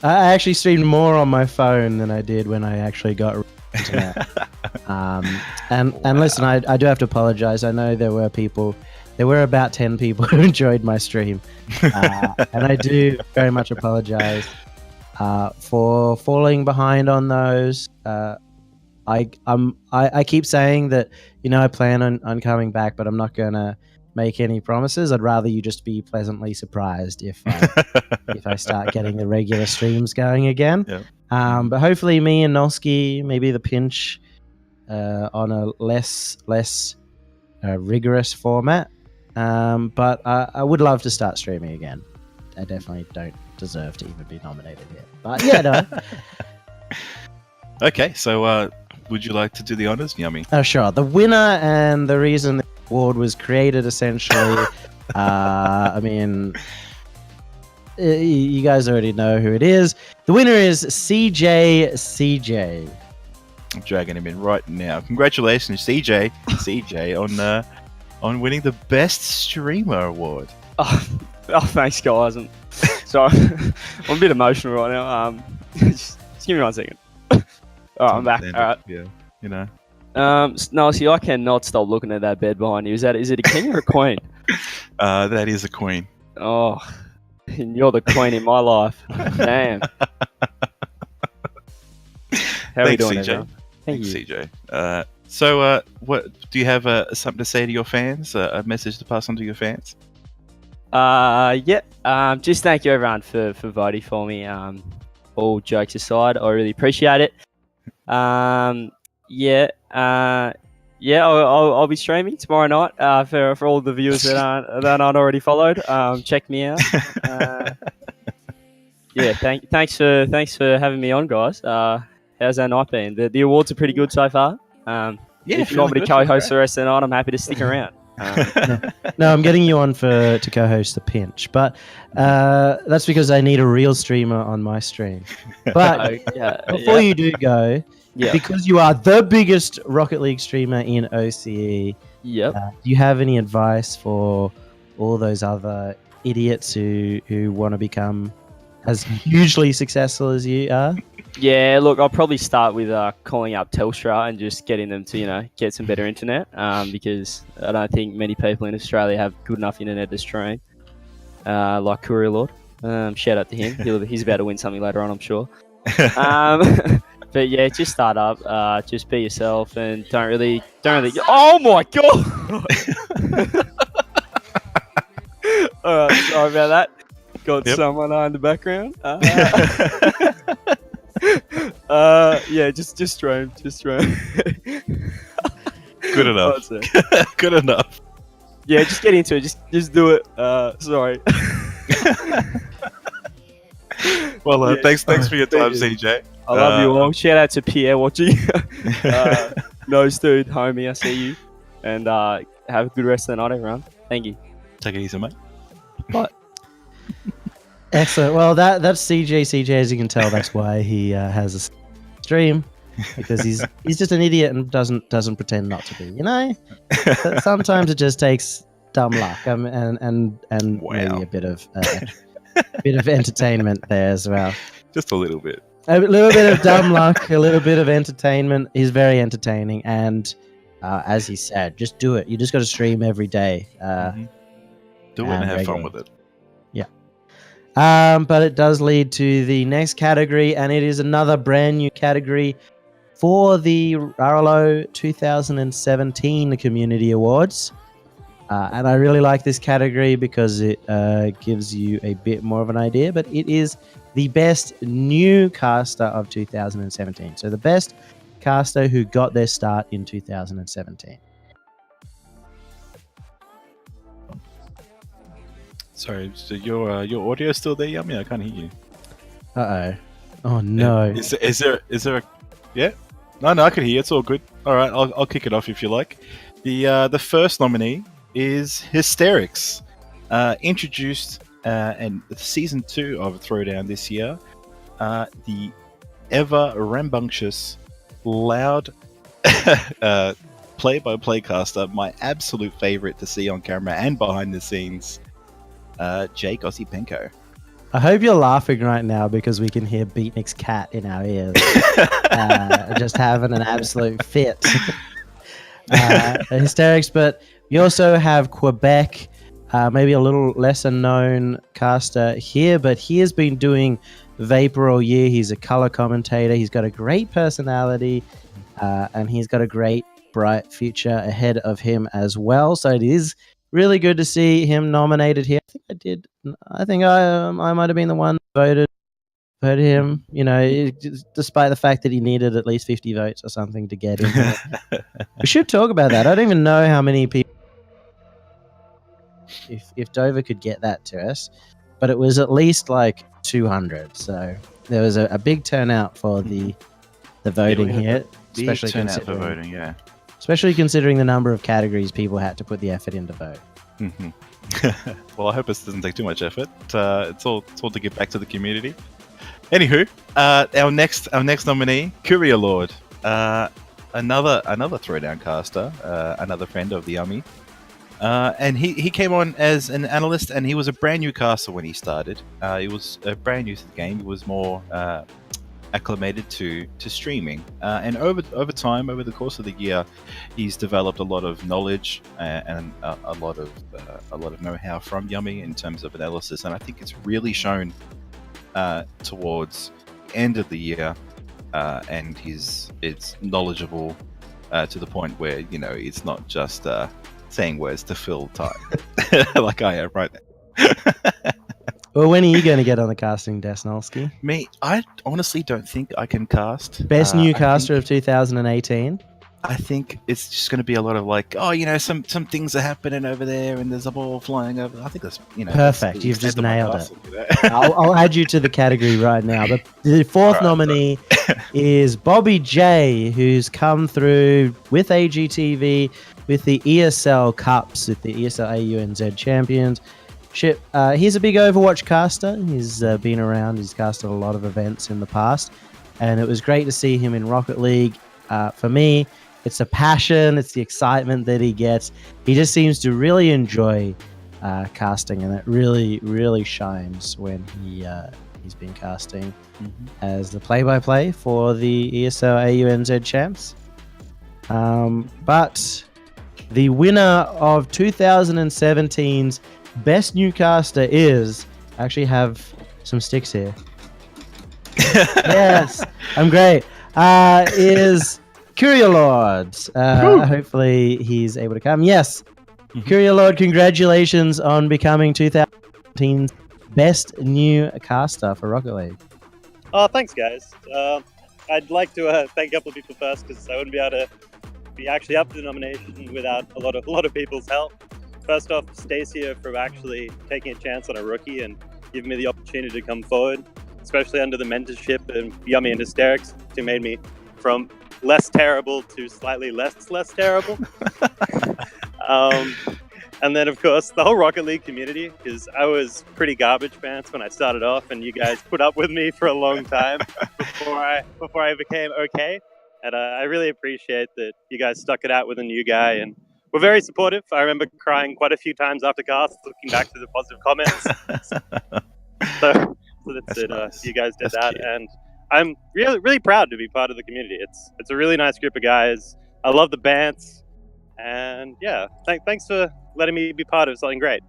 I actually streamed more on my phone than I did when I actually got internet. And listen, I do have to apologize. I know there were about 10 people who enjoyed my stream, and I do very much apologize for falling behind on those. I keep saying that, I plan on coming back, but I'm not gonna make any promises. I'd rather you just be pleasantly surprised if I start getting the regular streams going again. Yeah. But hopefully me and Noski, maybe the pinch on a less rigorous format. But I would love to start streaming again. I definitely don't deserve to even be nominated yet. But yeah, no. Okay, so would you like to do the honors, Yummy? Oh, sure. The winner and the reason the award was created, essentially, I mean, you guys already know who it is. The winner is CJ. I'm dragging him in right now. Congratulations, CJ, on winning the Best Streamer award. Oh, thanks, guys. I'm a bit emotional right now. Just give me 1 second. All right, I'm back. All right. Yeah, No, see, I cannot stop looking at that bed behind you. Is it a king or a queen? That is a queen. Oh, and you're the queen in my life. Damn. How are you Thanks, doing, CJ. everyone? Thank Thanks, you. CJ. So, what do you have something to say to your fans? A message to pass on to your fans? Yeah. Just thank you, everyone, for voting for me. All jokes aside, I really appreciate it. I'll be streaming tomorrow night. For all the viewers that aren't already followed, check me out. Thanks for having me on, guys. How's that night been? The awards are pretty good so far. If you want me to co-host the rest of the night, I'm happy to stick around. No, I'm getting you on to co-host the pinch, but that's because I need a real streamer on my stream. But before you do go, because you are the biggest Rocket League streamer in OCE, Yep. do you have any advice for all those other idiots who want to become as hugely successful as you are? Yeah, look, I'll probably start with calling up Telstra and just getting them to, get some better internet, because I don't think many people in Australia have good enough internet to stream, like Courier Lord. Shout out to him. He's about to win something later on, I'm sure. But yeah, just start up, just be yourself, and don't really. Oh my god! All right, sorry about that. Got someone in the background. Just stream. Good enough. Good enough. Yeah, just get into it. Just do it. Sorry. Well, thanks for your time, CJ. I love you all. Shout out to Pierre watching. Nose dude, homie, I see you. And have a good rest of the night, everyone. Thank you. Take it easy, mate. Bye. Excellent. Well, that's CJ. CJ, as you can tell, that's why he has a stream, because he's just an idiot and doesn't pretend not to be. But sometimes it just takes dumb luck and maybe a bit of entertainment there as well. Just a little bit. A little bit of dumb luck, a little bit of entertainment. He's very entertaining, and as he said, just do it. You just got to stream every day. Do it and have fun with it. But it does lead to the next category, and it is another brand new category for the RLO 2017 Community Awards. And I really like this category because it gives you a bit more of an idea, but it is the best new caster of 2017. So the best caster who got their start in 2017. Sorry, so your audio still there, Yummy? I can't hear you. Uh-oh. Oh, no. Is there No, I can hear you. It's all good. All right, I'll kick it off if you like. The first nominee is Hysterics, introduced in season 2 of Throwdown this year. The ever rambunctious, loud play-by-play caster, my absolute favorite to see on camera and behind the scenes, Jake Osipenko. I hope you're laughing right now because we can hear Beatnik's cat in our ears, just having an absolute fit. Hysterics, but we also have Quebec, maybe a little lesser known caster here, but he has been doing Vapor all year. He's a color commentator. He's got a great personality, and he's got a great, bright future ahead of him as well. So it is really good to see him nominated here. I think I might have been the one that voted him. You know, despite the fact that he needed at least 50 votes or something to get in there. We should talk about that. I don't even know how many people. If Dover could get that to us, but it was at least like 200. So there was a big turnout for the voting here, especially turnout for voting. Yeah. Especially considering the number of categories people had to put the effort in to vote. Well, I hope this doesn't take too much effort. It's all to give back to the community. Anywho, our next nominee, Courier Lord, another Throwdown caster, another friend of the Yummy, and he came on as an analyst, and he was a brand new caster when he started. He was brand new to the game. He was more acclimated to streaming, and over time, over the course of the year, he's developed a lot of knowledge and a lot of know-how from Yummy in terms of analysis, and I think it's really shown towards the end of the year, and it's knowledgeable to the point where, you know, it's not just saying words to fill time like I am right now. Well, when are you going to get on the casting desk, Nolsky? Me, I honestly don't think I can cast. Best new caster of 2018. I think it's just going to be a lot of like, oh, you know, some things are happening over there, and there's a ball flying over. I think that's, you know, perfect. That's You've just nailed casting, it. you know? I'll add you to the category right now. But the fourth nominee is Bobby J, who's come through with AGTV, with the ESL Cups, with the ESL AUNZ Champions. He's a big Overwatch caster. He's been around. He's casted a lot of events in the past, and it was great to see him in Rocket League. For me, it's the passion, it's the excitement that he gets. He just seems to really enjoy casting, and it really, really shines when he's been casting as the play-by-play for the ESL AUNZ champs. But the winner of 2017's Best New Caster is, I actually have some sticks here. Yes, I'm great. Is Courier Lord. Hopefully he's able to come. Yes, Courier Lord, congratulations on becoming 2018's Best New Caster for Rocket League. Oh, thanks, guys. I'd like to thank a couple of people first, because I wouldn't be able to be actually up to the nomination without a lot of people's help. First off, Stacia for actually taking a chance on a rookie and giving me the opportunity to come forward, especially under the mentorship of Yummy and Hysterics, who made me from less terrible to slightly less terrible. And then, of course, the whole Rocket League community, because I was pretty garbage pants when I started off, and you guys put up with me for a long time before I became okay. And I really appreciate that you guys stuck it out with a new guy, and we're very supportive. I remember crying quite a few times after casts, looking back to the positive comments. so that's it. Nice. You guys did That's that, cute. and I'm really proud to be part of the community. It's a really nice group of guys. I love the bants, and yeah, thanks for letting me be part of something great.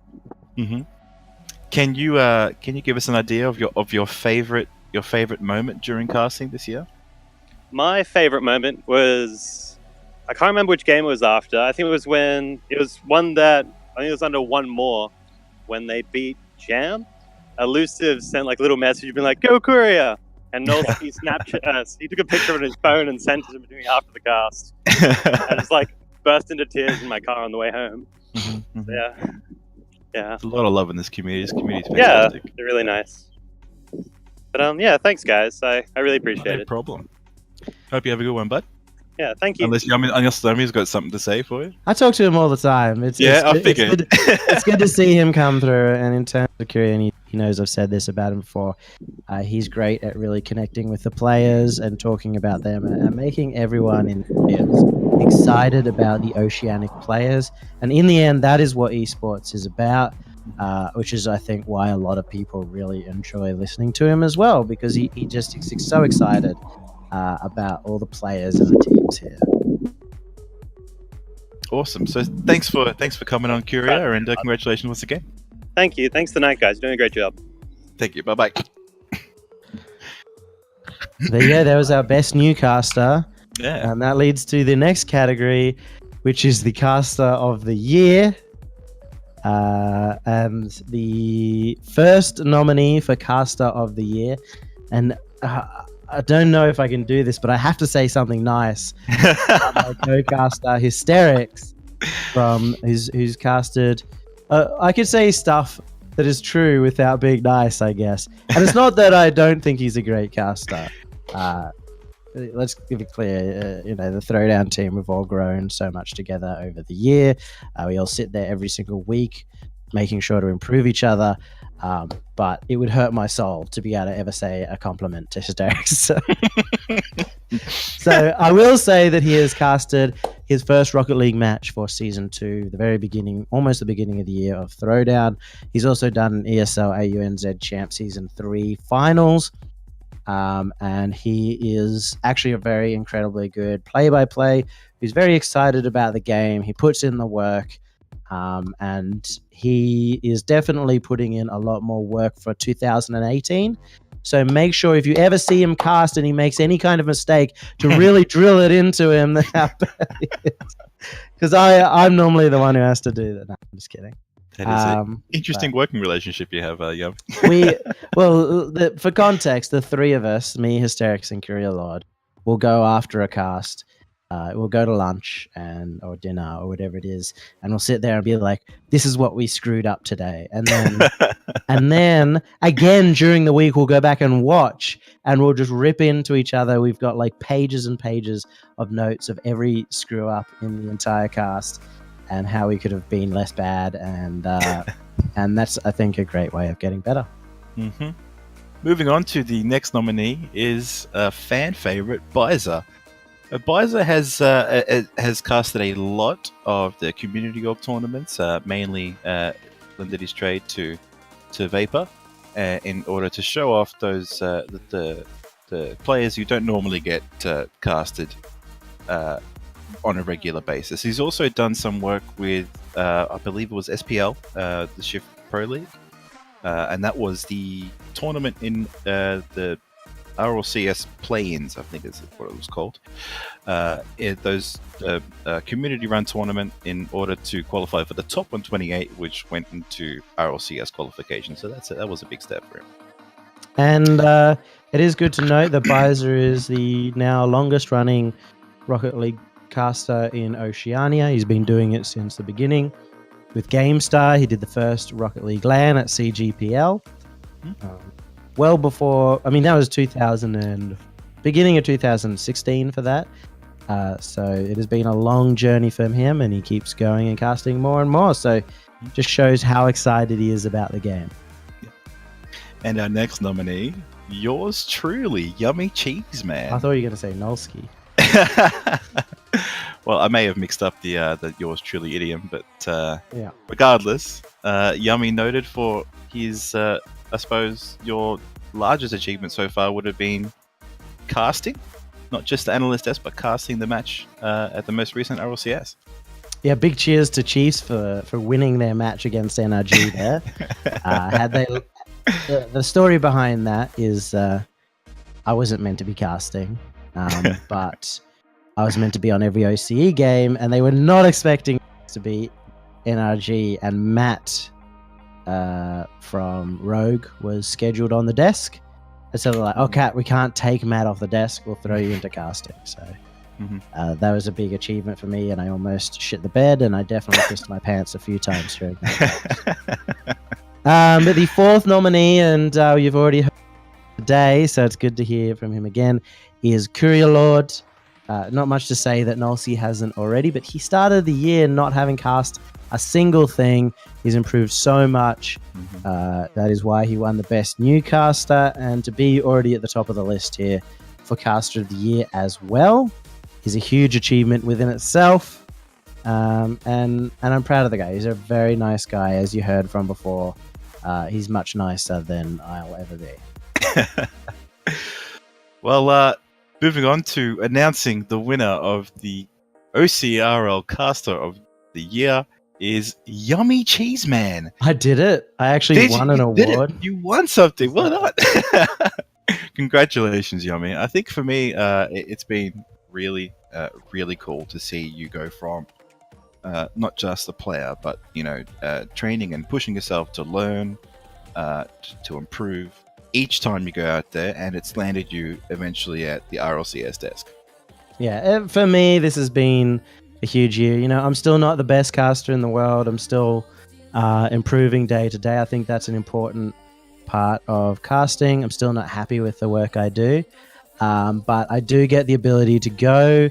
Can you give us an idea of your favorite moment during casting this year? My favorite moment was, I can't remember which game it was after. I think it was when it was one that I think it was under one more when they beat Jam. Elusive sent like a little message being like, "Go Courier!" And Nolsky Snapchat. He took a picture of it on his phone and sent it to me after the cast. I just like burst into tears in my car on the way home. So, yeah. There's a lot of love in this community. This community's Yeah, fantastic. they're really nice. But yeah, thanks guys. I really appreciate No it. problem. Hope you have a good one, bud. Yeah, thank you. Unless Yummy's got something to say for you. I talk to him all the time. I good- figured. It's good to see him come through. And in terms of Kyria, and he knows I've said this about him before, he's great at really connecting with the players and talking about them and making everyone in the audience excited about the Oceanic players. And in the end, that is what esports is about, which is, I think, why a lot of people really enjoy listening to him as well, because he just is so excited about all the players and the teams here. Awesome. So thanks for coming on, Kyria, and congratulations once again. Thank you. Thanks tonight, guys. Doing a great job. Thank you. Bye bye. There you go. There was our best new caster. Yeah. And that leads to the next category, which is the caster of the year. And the first nominee for caster of the year. And I don't know if I can do this, but I have to say something nice. My co-caster Hysterics, who's casted. I could say stuff that is true without being nice, I guess. And it's not that I don't think he's a great caster. Let's give it clear. The Throwdown team, we've all grown so much together over the year. We all sit there every single week, making sure to improve each other. But it would hurt my soul to be able to ever say a compliment to Hysterics. So I will say that he has casted his first Rocket League match for Season 2, the very beginning, almost the beginning of the year of Throwdown. He's also done an ESL AUNZ Champ Season 3 finals. And he is actually a very incredibly good play-by-play. He's very excited about the game. He puts in the work. And he is definitely putting in a lot more work for 2018. So make sure if you ever see him cast and he makes any kind of mistake to really drill it into him. Because I'm normally the one who has to do that. No, I'm just kidding. That is an interesting working relationship you have, Yum. For context, the three of us, me, Hysterics, and Kyria Lord, will go after a cast. We'll go to lunch or dinner or whatever it is, and we'll sit there and be like, "This is what we screwed up today," and then again during the week we'll go back and watch, and we'll just rip into each other. We've got like pages and pages of notes of every screw up in the entire cast and how we could have been less bad, and that's, I think, a great way of getting better. Mm-hmm. Moving on to the next nominee is a fan favorite, Bizer. Bizer has casted a lot of the Community Org tournaments, mainly lended his trade to Vapor, in order to show off those the players who don't normally get casted on a regular basis. He's also done some work with, I believe it was SPL, the Shift Pro League, and that was the tournament in the RLCS play-ins, I think is what it was called. Those community-run tournament in order to qualify for the top 128, which went into RLCS qualification. So that was a big step for him. And it is good to note that Bizer is the now longest-running Rocket League caster in Oceania. He's been doing it since the beginning. With GameStar, he did the first Rocket League LAN at CGPL. Well before, that was beginning of 2016 for that. So it has been a long journey from him, and he keeps going and casting more and more. So just shows how excited he is about the game. And our next nominee, yours truly, Yummy Cheese Man. I thought you were going to say Nolski. Well, I may have mixed up the yours truly idiom, but yeah. Regardless, Yummy noted for his, I suppose, your largest achievement so far would have been casting, not just the Analyst S, but casting the match at the most recent RLCS. Yeah, big cheers to Chiefs for winning their match against NRG there. The story behind that is I wasn't meant to be casting, but I was meant to be on every OCE game, and they were not expecting to be NRG, and Matt from Rogue was scheduled on the desk. And so they're like, "Oh, Kat, we can't take Matt off the desk. We'll throw you into casting." So that was a big achievement for me, and I almost shit the bed, and I definitely pissed my pants a few times during that. But the fourth nominee, and you've already heard today, so it's good to hear from him again, is Courier Lord. Not much to say that Nolsey hasn't already, but he started the year not having cast a single thing. He's improved so much. That is why he won the best new caster, and to be already at the top of the list here for caster of the year as well is a huge achievement within itself. And I'm proud of the guy. He's a very nice guy, as you heard from before. He's much nicer than I'll ever be. Well, moving on to announcing the winner of the OCRL Caster of the Year is Yummy Cheese Man. I did it. I actually won an You did it. award. You won something. Well done. Congratulations, Yummy. I think for me, it's been really, really cool to see you go from not just a player, but training and pushing yourself to learn, to improve each time you go out there, and it's landed you eventually at the RLCS desk. Yeah, for me, this has been a huge year. I'm still not the best caster in the world. I'm still improving day to day. I think that's an important part of casting. I'm still not happy with the work I do, but I do get the ability to go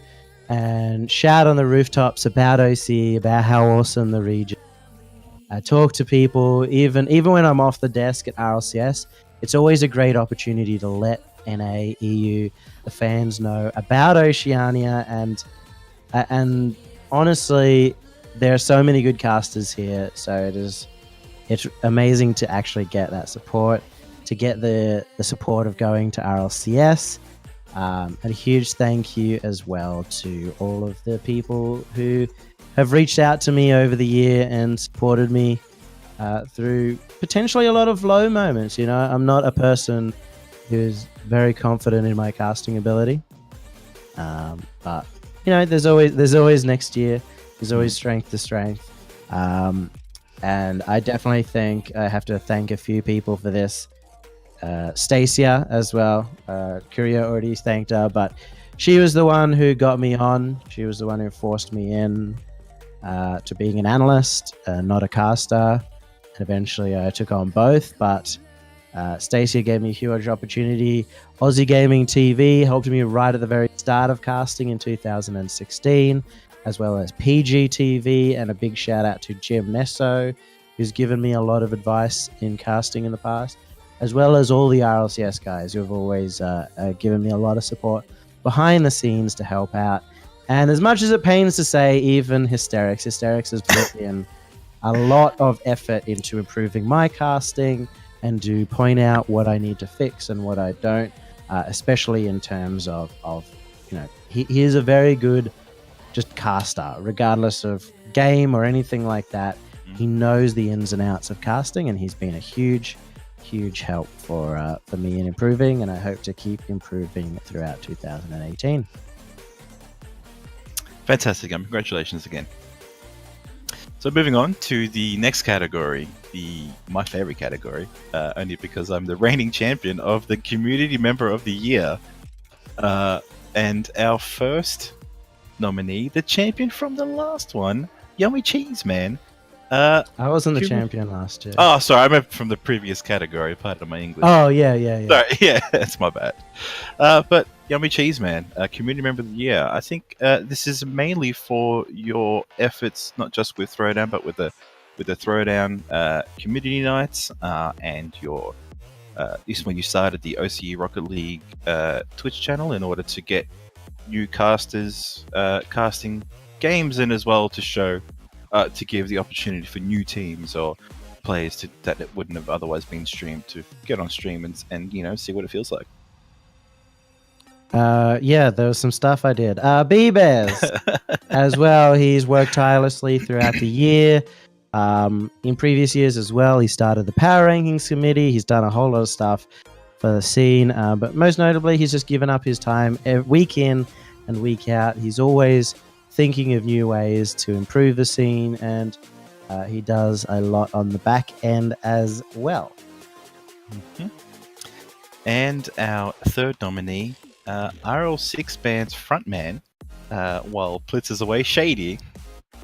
and shout on the rooftops about OC, about how awesome the region. I talk to people, even when I'm off the desk at RLCS. It's always a great opportunity to let NA, EU, the fans know about Oceania, and honestly, there are so many good casters here. So it's amazing to actually get that support, to get the support of going to RLCS. And a huge thank you as well to all of the people who have reached out to me over the year and supported me through potentially a lot of low moments. I'm not a person who's very confident in my casting ability, but there's always next year. There's always strength to strength, and I definitely think I have to thank a few people for this. Stacia as well. Courier already thanked her, but she was the one who got me on. She was the one who forced me in to being an analyst, not a caster. And eventually I took on both, but Stacia gave me a huge opportunity. Aussie Gaming TV helped me right at the very start of casting in 2016, as well as PG TV, and a big shout out to Jim Nesso, who's given me a lot of advice in casting in the past, as well as all the RLCS guys who have always given me a lot of support behind the scenes to help out. And as much as it pains to say, even Hysterics has put in a lot of effort into improving my casting and to point out what I need to fix and what I don't, especially in terms of he is a very good just caster, regardless of game or anything like that. He knows the ins and outs of casting, and he's been a huge help for me in improving, and I hope to keep improving throughout 2018. Fantastic, and congratulations again. So moving on to the next category, my favorite category, only because I'm the reigning champion of the Community Member of the Year, and our first nominee, the champion from the last one, Yummy Cheese Man. I wasn't the champion last year. Oh, sorry, I meant from the previous category, part of my English. Oh, yeah. Sorry, yeah, that's my bad. But Yummy Cheese Man, Community Member of the Year. I think this is mainly for your efforts, not just with Throwdown, but with the Throwdown community nights, and your this when you started the OCE Rocket League Twitch channel in order to get new casters casting games in as well, to show to give the opportunity for new teams or players that it wouldn't have otherwise been streamed to get on stream and see what it feels like. Yeah, there was some stuff I did. B-Bears as well. He's worked tirelessly throughout the year. In previous years as well, he started the Power Rankings Committee. He's done a whole lot of stuff for the scene, but most notably, he's just given up his time week in and week out. He's always thinking of new ways to improve the scene, and he does a lot on the back end as well. Mm-hmm. And our third nominee, RL6 Band's frontman, while Plitz is away, Shady.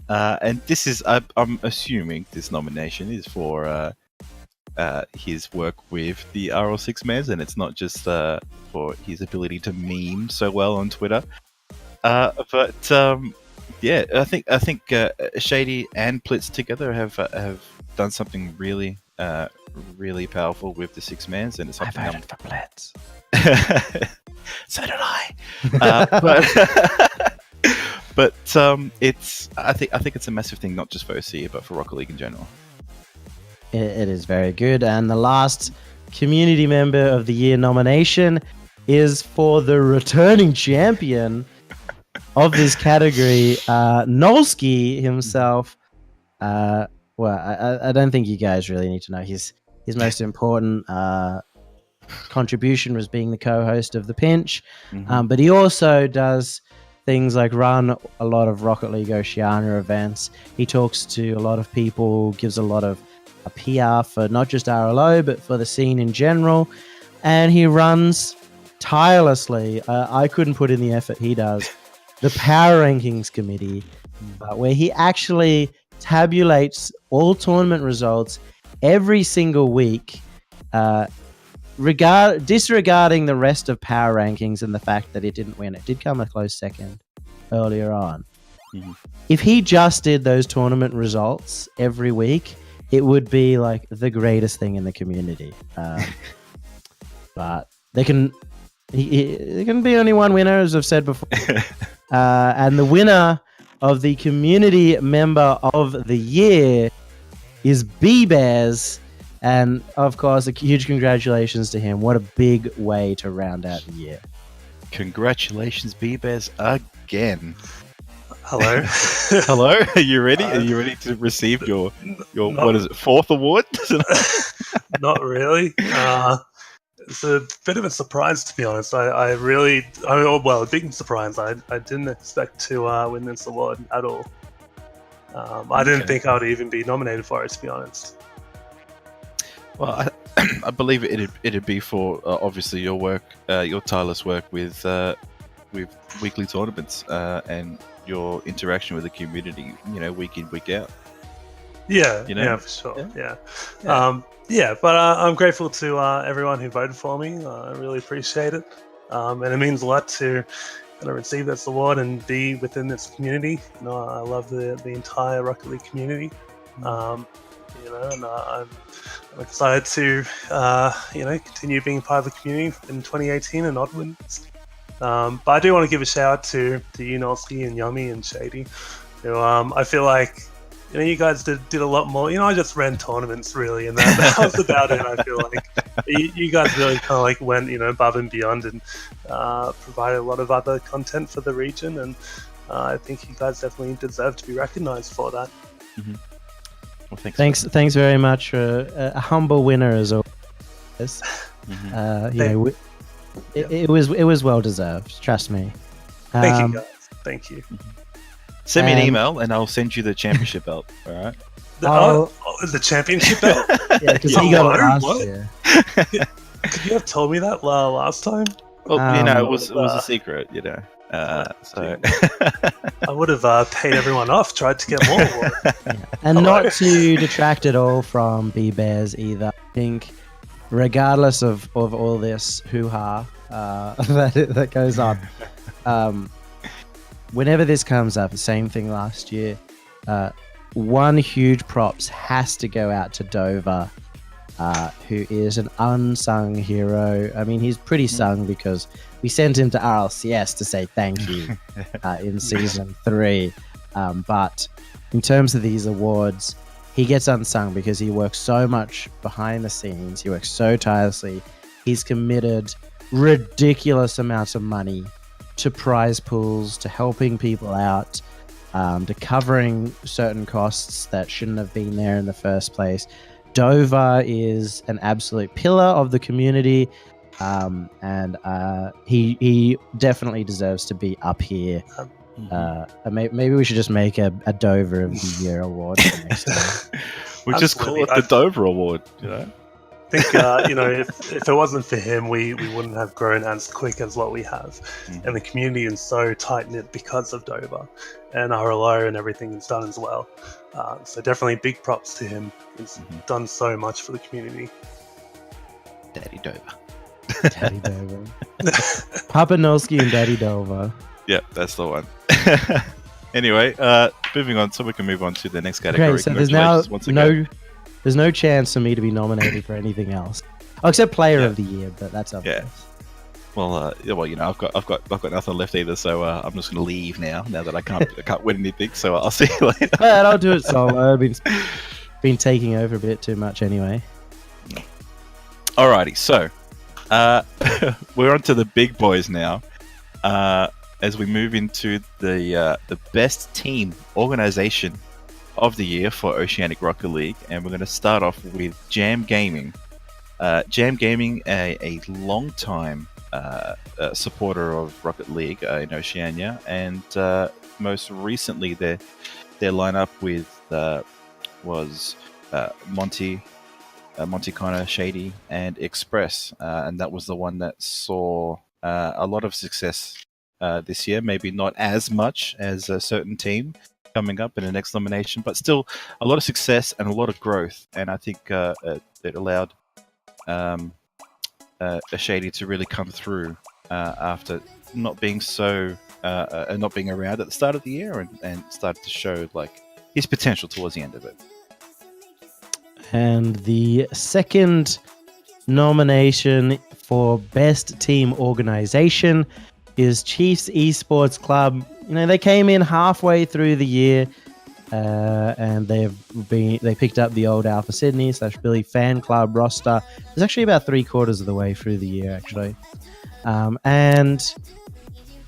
And this is, I'm assuming this nomination is for his work with the RL6 Mans, and it's not just for his ability to meme so well on Twitter. Yeah, I think Shady and Plitz together have done something really really powerful with the 6 Mans, and it's I something voted for Blitz. so did I. But it's I think it's a massive thing, not just for OC but for Rocket League in general. It is very good. And the last Community Member of the Year nomination is for the returning champion of this category, Nolski himself. Well, I don't think you guys really need to know his most important contribution was being the co-host of The Pinch. But he also does things like run a lot of Rocket League Oceania events. He talks to a lot of people, gives a lot of a PR for not just RLO, but for the scene in general. And he runs tirelessly. I couldn't put in the effort he does. The Power Rankings Committee, where he actually tabulates all tournament results every single week, disregarding the rest of Power Rankings and the fact that it didn't win. It did come a close second earlier on. If he just did those tournament results every week, it would be like the greatest thing in the community. But there can be only one winner, as I've said before. And the winner of the Community Member of the Year is B-Bears. And, of course, a huge congratulations to him. What a big way to round out the year. Congratulations, B-Bears, again. Hello. Hello, are you ready? Are you ready to receive your what is it, 4th award? Not really. It's a bit of a surprise, to be honest. A big surprise. I didn't expect to win this award at all. I didn't think I would even be nominated for it, to be honest. Well, I believe it'd be for obviously your work, your tireless work with weekly tournaments and your interaction with the community, week in, week out. Yeah, You know? yeah, for sure. Yeah. Yeah. But I'm grateful to everyone who voted for me. I really appreciate it. And it means a lot to receive this award and be within this community. I love the entire Rocket League community. And I'm excited to continue being part of the community in 2018 and onwards. But I do want to give a shout out to you, Nolski, and Yummy and Shady. I feel like you guys did a lot more. I just ran tournaments really, and that was about it. I feel like you guys really kind of like went above and beyond and provided a lot of other content for the region, and I think you guys definitely deserve to be recognized for that. Mm-hmm. Well, Thanks very much for a humble winner as always. Mm-hmm. It was well deserved. Trust me. Thank you guys. Thank you. Send me an email and I'll send you the championship belt. All right. The championship belt. Yeah, because he got it last What? year. Could you have told me that last time? Well, it was a secret. So I would have paid everyone off, tried to get more. And not to detract at all from B-Bears either. I think regardless of all this hoo-ha that goes on, whenever this comes up, the same thing last year, one huge props has to go out to Dover, who is an unsung hero. I mean, he's pretty sung because we sent him to RLCS to say thank you in Season 3. But in terms of these awards, he gets unsung because he works so much behind the scenes. He works so tirelessly. He's committed ridiculous amounts of money to prize pools, to helping people out, to covering certain costs that shouldn't have been there in the first place. Dover is an absolute pillar of the community, and he definitely deserves to be up here. Maybe we should just make a Dover of the Year award for next time. we just call it the Dover Award. I think if it wasn't for him, we wouldn't have grown as quick as what we have. And the community is so tight knit because of Dover and RLO and everything he's done as well. So definitely big props to him. He's done so much for the community. Daddy Dover. Daddy Dover. Papanowski and Daddy Dover. Yeah, that's the one. Anyway, moving on, so we can move on to the next category. Okay, so there's now Congratulations once again. there's no chance for me to be nominated for anything else, except Player of the Year, but that's up. Yeah. Well, I've got nothing left either, so I'm just going to leave now that I can't win anything. So I'll see you later. But I'll do it solo. I've been taking over a bit too much anyway. Alrighty, so we're on to the big boys now. As we move into the best team organization of the year for Oceanic Rocket League, and we're going to start off with Jam Gaming. Jam Gaming, a long-time supporter of Rocket League in Oceania, and most recently their lineup with was Monty Connor, Shady, and Express, and that was the one that saw a lot of success this year. Maybe not as much as a certain team coming up in the next nomination, but still a lot of success and a lot of growth. And I think it allowed Shady to really come through after not being not being around at the start of the year, and started to show like his potential towards the end of it. And the second nomination for Best Team Organization is Chiefs Esports Club. They came in halfway through the year, and they picked up the old Alpha Sydney / Billy fan club roster. It's actually about 3/4 of the way through the year, actually. And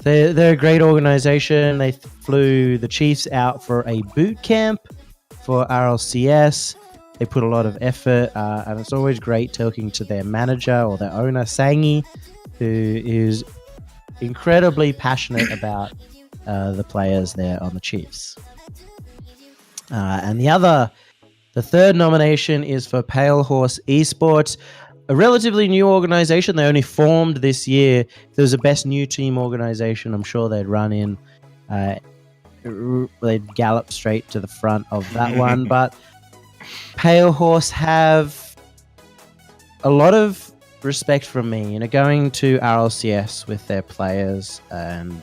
they're a great organization. They flew the Chiefs out for a boot camp for RLCS. They put a lot of effort, and it's always great talking to their manager or their owner, Sangi, who is incredibly passionate about the players there on the Chiefs. And the third nomination is for Pale Horse Esports, a relatively new organization. They only formed this year. If there was a best new team organization, I'm sure they'd run in. They'd gallop straight to the front of that one. But Pale Horse have a lot of respect from me, going to RLCS with their players and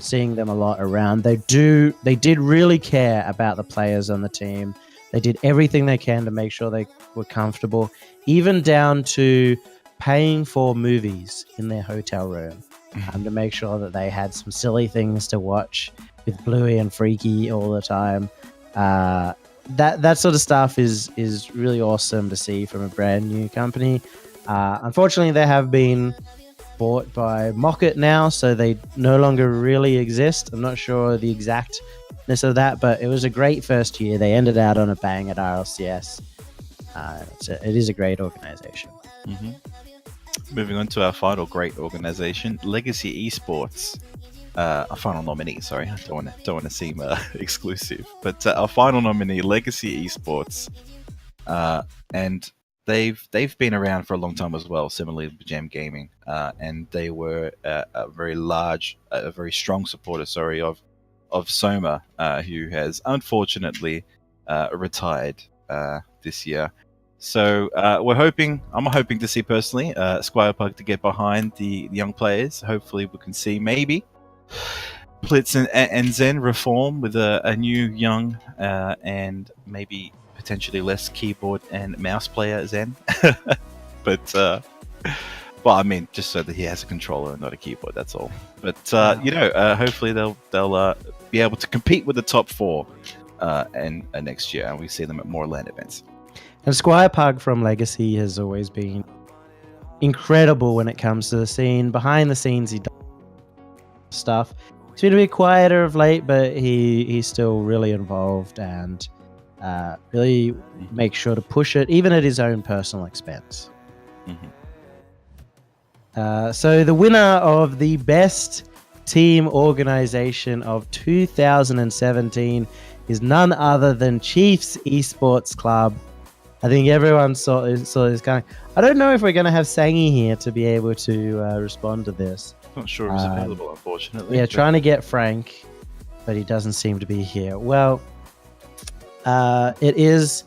seeing them a lot around. They did really care about the players on the team. They did everything they can to make sure they were comfortable, even down to paying for movies in their hotel room, to make sure that they had some silly things to watch with Bluey and Freaky all the time. That sort of stuff is really awesome to see from a brand new company. Unfortunately, they have been bought by Mocket now, so they no longer really exist. I'm not sure the exactness of that, but it was a great first year. They ended out on a bang at RLCS. It is a great organization. Mm-hmm. Moving on to our final great organization, Legacy Esports. Our final nominee, sorry, I don't want to seem exclusive, but our final nominee, Legacy Esports, and they've been around for a long time as well, similarly to Jam Gaming, and they were a very strong supporter, of Soma, who has unfortunately retired this year. So I'm hoping to see personally Squire Pug to get behind the young players. Hopefully we can see maybe Blitz and Zen reform with a new young and maybe potentially less keyboard and mouse player Zen. But I mean, just so that he has a controller and not a keyboard, that's all. But hopefully they'll be able to compete with the top four and next year, and we see them at more LAN events. And Squire Pug from Legacy has always been incredible when it comes to the scene. Behind the scenes, he does stuff. He's been a bit quieter of late, but he's still really involved and really makes sure to push it, even at his own personal expense. Mm-hmm. So the winner of the best team organization of 2017 is none other than Chiefs Esports Club. I think everyone saw this coming. I don't know if we're going to have Sangi here to be able to respond to this. Not sure if it's available, unfortunately. Yeah, but- trying to get Frank, but he doesn't seem to be here. Well, it is.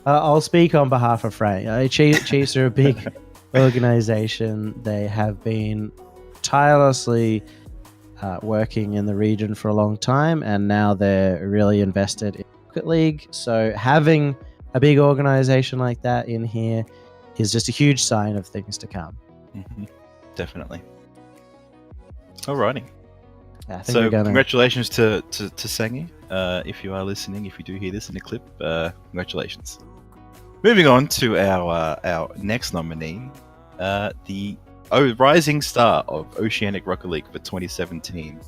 I'll speak on behalf of Frank. Chiefs are a big organization. They have been tirelessly working in the region for a long time, and now they're really invested in Rocket League. So having a big organization like that in here is just a huge sign of things to come. Mhm. Definitely. Alrighty. I think So we're gonna. congratulations to Sangi. If you are listening, if you do hear this in the clip, congratulations. Moving on to our next nominee, the rising star of Oceanic Rocket League for 2017.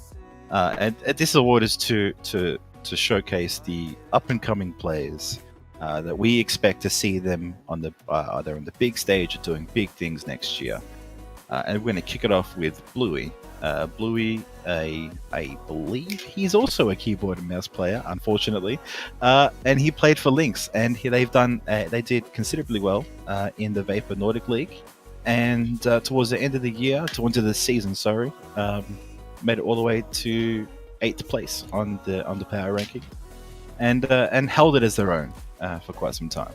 And this award is to showcase the up and coming players that we expect to see them on the either on the big stage or doing big things next year. And we're going to kick it off with Bluey. Bluey, I believe he's also a keyboard and mouse player, unfortunately, and he played for Lynx, and they did considerably well in the Vapor Nordic League, and towards the end of the season, made it all the way to 8th place on the power ranking, and held it as their own for quite some time.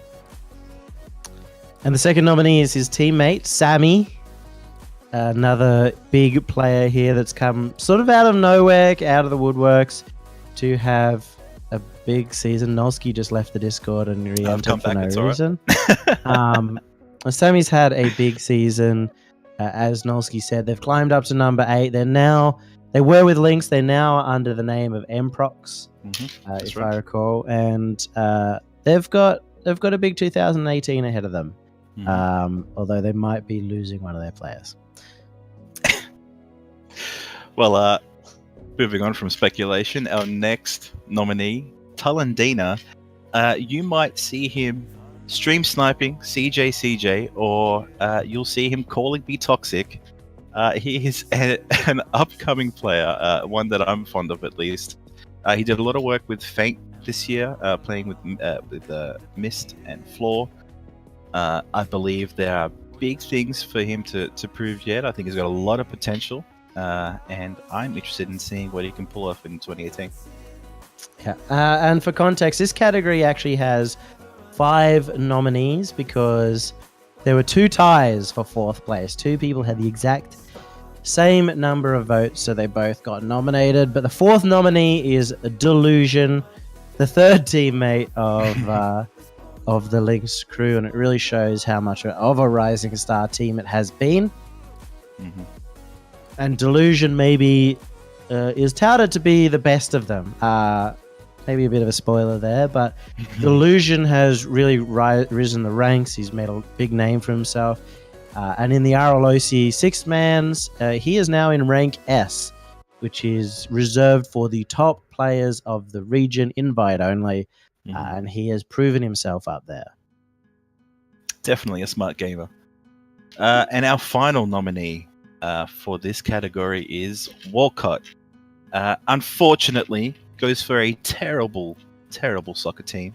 And the second nominee is his teammate, Sammy. Another big player here that's come sort of out of nowhere, out of the woodworks, to have a big season. Nolsky just left the Discord and re-entered for no reason. Sammy's had a big season. As Nolsky said, they've climbed up to number 8. They were with Lynx. They're now under the name of Mprox, if I recall, and they've got a big 2018 ahead of them. Although they might be losing one of their players. Well, moving on from speculation, our next nominee, Talandina, you might see him stream sniping CJ, or you'll see him calling me toxic. He is an upcoming player, one that I'm fond of at least. He did a lot of work with Faint this year, playing with Mist and Floor. I believe there are big things for him to prove yet. I think he's got a lot of potential, and I'm interested in seeing what he can pull off in 2018. Yeah. And for context, this category actually has 5 nominees because there were 2 ties for 4th place. 2 people had the exact same number of votes, so they both got nominated. But the 4th nominee is Delusion, the 3rd teammate of the Lynx crew, and it really shows how much of a rising star team it has been. Mm-hmm. And Delusion maybe is touted to be the best of them. Maybe a bit of a spoiler there, but Delusion has really risen the ranks. He's made a big name for himself. And in the RLOC 6-mans, he is now in rank S, which is reserved for the top players of the region, invite only. And he has proven himself up there. Definitely a smart gamer. And our final nominee for this category is Walcott. Unfortunately, goes for a terrible soccer team,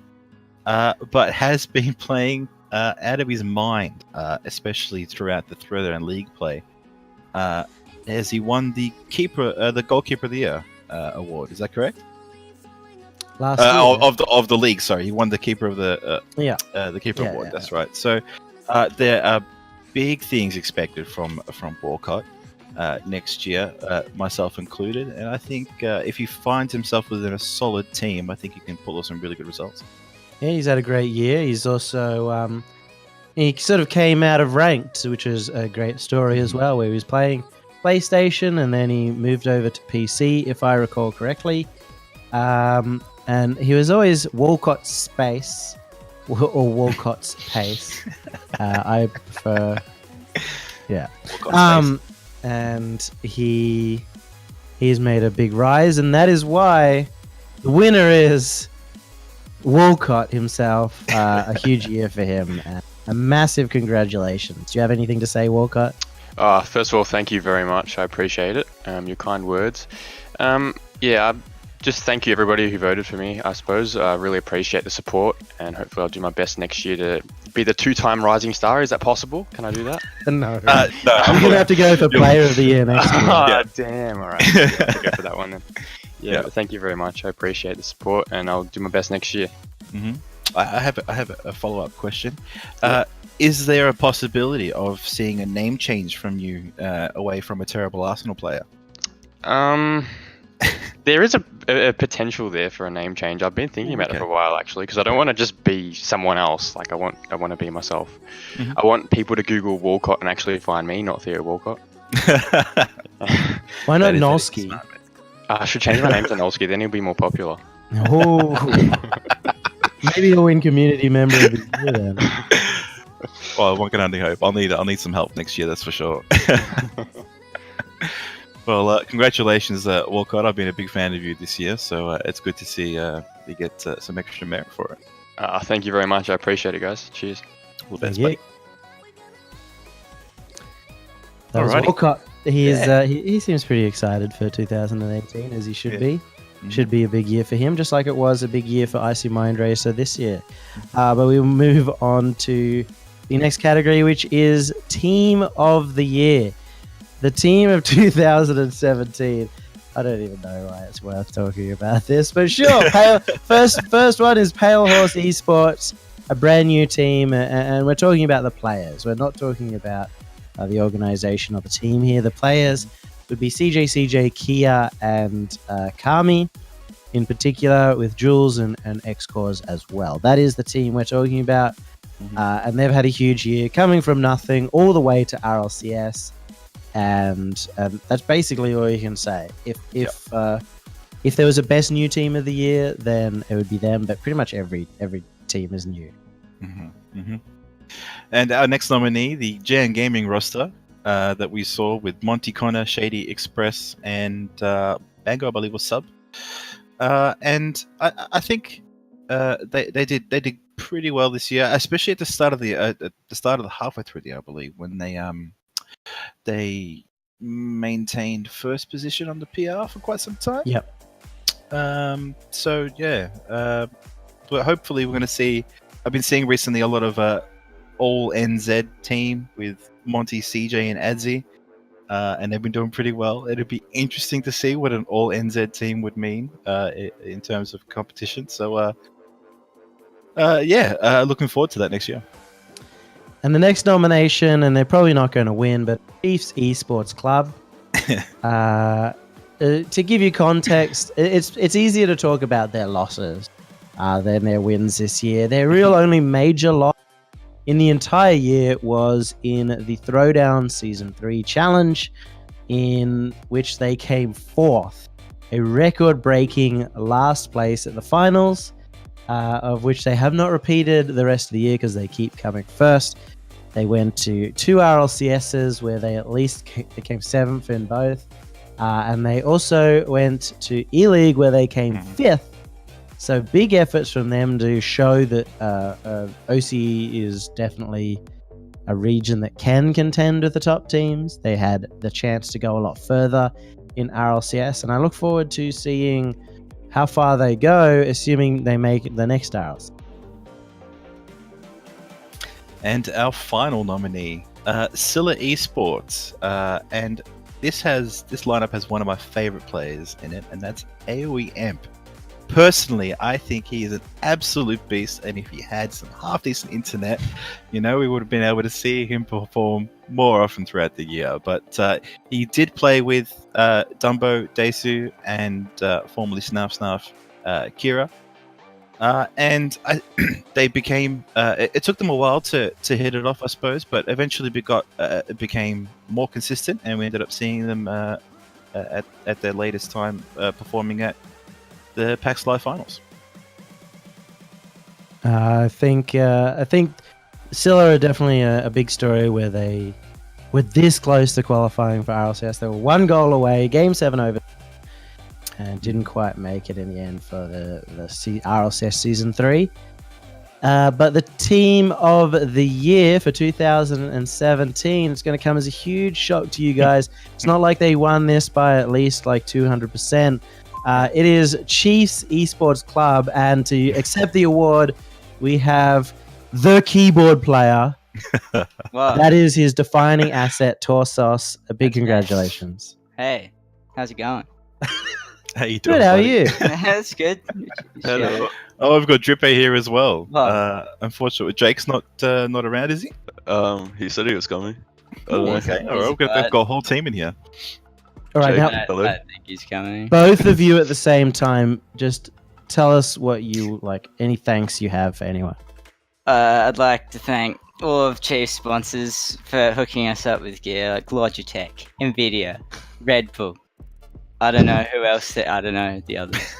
but has been playing out of his mind, especially throughout the Throwdown League play, as he won the goalkeeper of the year award. Is that correct? Last year. Of the league, sorry, he won the keeper of the keeper award. That's right. So there are big things expected from Walcott next year, myself included, and I think if he finds himself within a solid team, I think he can pull off some really good results. Yeah, he's had a great year. He's also he sort of came out of ranked, which is a great story as well, where he was playing PlayStation and then he moved over to PC, if I recall correctly. And he was always Walcott's space or Walcott's pace. I prefer, yeah. And he's made a big rise, and that is why the winner is Walcott himself. A huge year for him. A massive congratulations. Do you have anything to say, Walcott? First of all, thank you very much. I appreciate it. Your kind words. Yeah, just thank you everybody who voted for me. I suppose I really appreciate the support, and hopefully I'll do my best next year to be the 2-time Rising Star. Is that possible? Can I do that? No. No, I'm going to have to go for Player of the Year next year. Ah, damn! All right, I'll have to go for that one then. Yeah, Yeah. but thank you very much. I appreciate the support, and I'll do my best next year. I have a follow-up question. Is there a possibility of seeing a name change from you away from a terrible Arsenal player? There is a potential there for a name change. I've been thinking about it for a while actually, because I don't want to just be someone else. Like I want to be myself. Mhm. I want people to Google Walcott and actually find me, not Theo Walcott. Why not That is very Nolski? smart, mate. I should change my name to Nolski, then he'll be more popular. Oh. Maybe you'll win Community Member of the Year then. Well, one can only hope. I'll need some help next year, that's for sure. Well, congratulations, Walcott. I've been a big fan of you this year, so it's good to see you get some extra merit for it. Thank you very much. I appreciate it, guys. Cheers. All the best, Yeah. buddy. That was Alrighty. Walcott. He seems pretty excited for 2018, as he should Yeah. be. Mhm. Should be a big year for him, just like it was a big year for Icy Mind Racer this year. But we will move on to the next category, which is Team of the Year. The team of 2017. I don't even know why it's worth talking about this, but sure. First one is Pale Horse Esports, a brand new team, and we're talking about the players. We're not talking about the organization or the team here. The players would be CJ, Kia, and Kami in particular, with Jules and X-Cores as well. That is the team we're talking about, and they've had a huge year, coming from nothing all the way to RLCS. And that's basically all you can say. If there was a best new team of the year, then it would be them. But pretty much every team is new. And our next nominee, the JN Gaming roster that we saw with Monty Connor, Shady Express, and Bango, I believe, was sub. And I think they did pretty well this year, especially at the start of the halfway through the year, I believe, when they maintained first position on the PR for quite some time. Yep. So yeah, but hopefully we're going to see. I've been seeing recently a lot of all NZ team with Monty, CJ, and Adzi, and they've been doing pretty well. It'd be interesting to see what an all NZ team would mean in terms of competition. So looking forward to that next year. And the next nomination, and they're probably not going to win, but Chiefs Esports Club. To give you context, it's easier to talk about their losses than their wins this year. Their real only major loss in the entire year was in the Throwdown Season 3 Challenge, in which they came fourth, a record-breaking last place at the finals, of which they have not repeated the rest of the year because they keep coming first. They went to 2 RLCSs where they at least came 7th in both. And they also went to E-League where they came 5th. So big efforts from them to show that OC is definitely a region that can contend with the top teams. They had the chance to go a lot further in RLCS. And I look forward to seeing how far they go, assuming they make the next RLCS. And our final nominee, Scylla Esports, and this lineup has one of my favorite players in it, and that's AoE Emp. Personally, I think he is an absolute beast, and if he had some half-decent internet, we would have been able to see him perform more often throughout the year. But he did play with Dumbo, Desu, and formerly Snarf Kira. And they became. It took them a while to hit it off, I suppose, but eventually it became more consistent, and we ended up seeing them at their latest time performing at the PAX Live Finals. I think Scylla are definitely a big story where they were this close to qualifying for RLCS. They were 1 goal away, Game 7 over, and didn't quite make it in the end for the RLCS Season 3. But the team of the year for 2017, it's going to come as a huge shock to you guys. It's not like they won this by at least like 200%. It is Chiefs Esports Club, and to accept the award, we have the keyboard player. Wow. That is his defining asset, Torsos. A big congratulations. Hey, how's it going? How you doing? Good, how are buddy? you? That's good. Hello. Oh, I've got Drippe here as well. Oh. Unfortunately, Jake's not around, is he? He said he was coming. I don't know. Okay, all right. We've got a whole team in here. All right, Jake. now, I Hello. think he's coming. both of you at the same time, just tell us what you like, any thanks you have for anyone. I'd like to thank all of Chief's sponsors for hooking us up with gear like Logitech, Nvidia, Red Bull. I don't know who else. I don't know the others.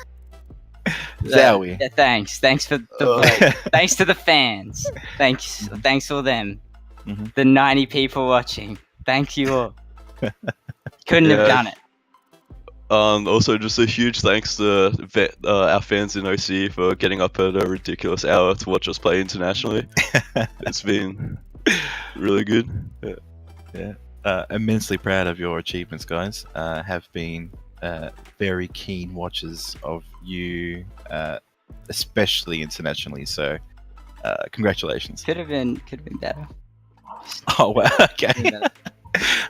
Zowie. Yeah, thanks for the vote. Thanks to the fans. Thanks all them. Mhm. The 90 people watching. Thank you all. Couldn't have Yeah. done it. Also, just a huge thanks to our fans in OC for getting up at a ridiculous hour to watch us play internationally. It's been really good. Immensely proud of your achievements, guys. Have been very keen watchers of you, especially internationally. So, congratulations. Could have been better. Oh wow. Okay.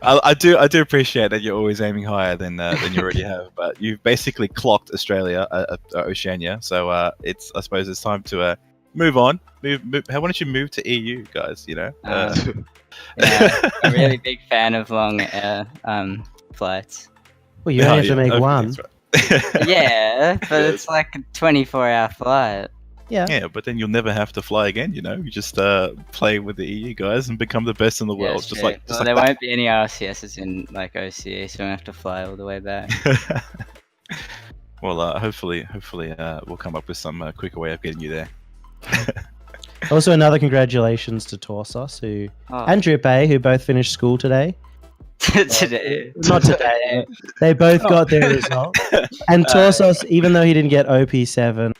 I do appreciate that you're always aiming higher than you already have, but you've basically clocked Australia, Oceania. So I suppose it's time to move on. Move. Why don't you move to EU, guys? You know. Yeah, I'm a really big fan of long air flights. Well, you only have to make one. Yeah, but it's like a 24-hour flight. Yeah. Yeah, but then you'll never have to fly again. You know, you just play with the EU guys and become the best in the Yeah, world. it's Just true. like, Well, there won't be any RCSs in like OCE, so I have to fly all the way back. Well, hopefully, we'll come up with some quicker way of getting you there. Also, another congratulations to Torsos and Drippe, who both finished school today. Today. Not today. They both got their result. And Torsos, even though he didn't get OP7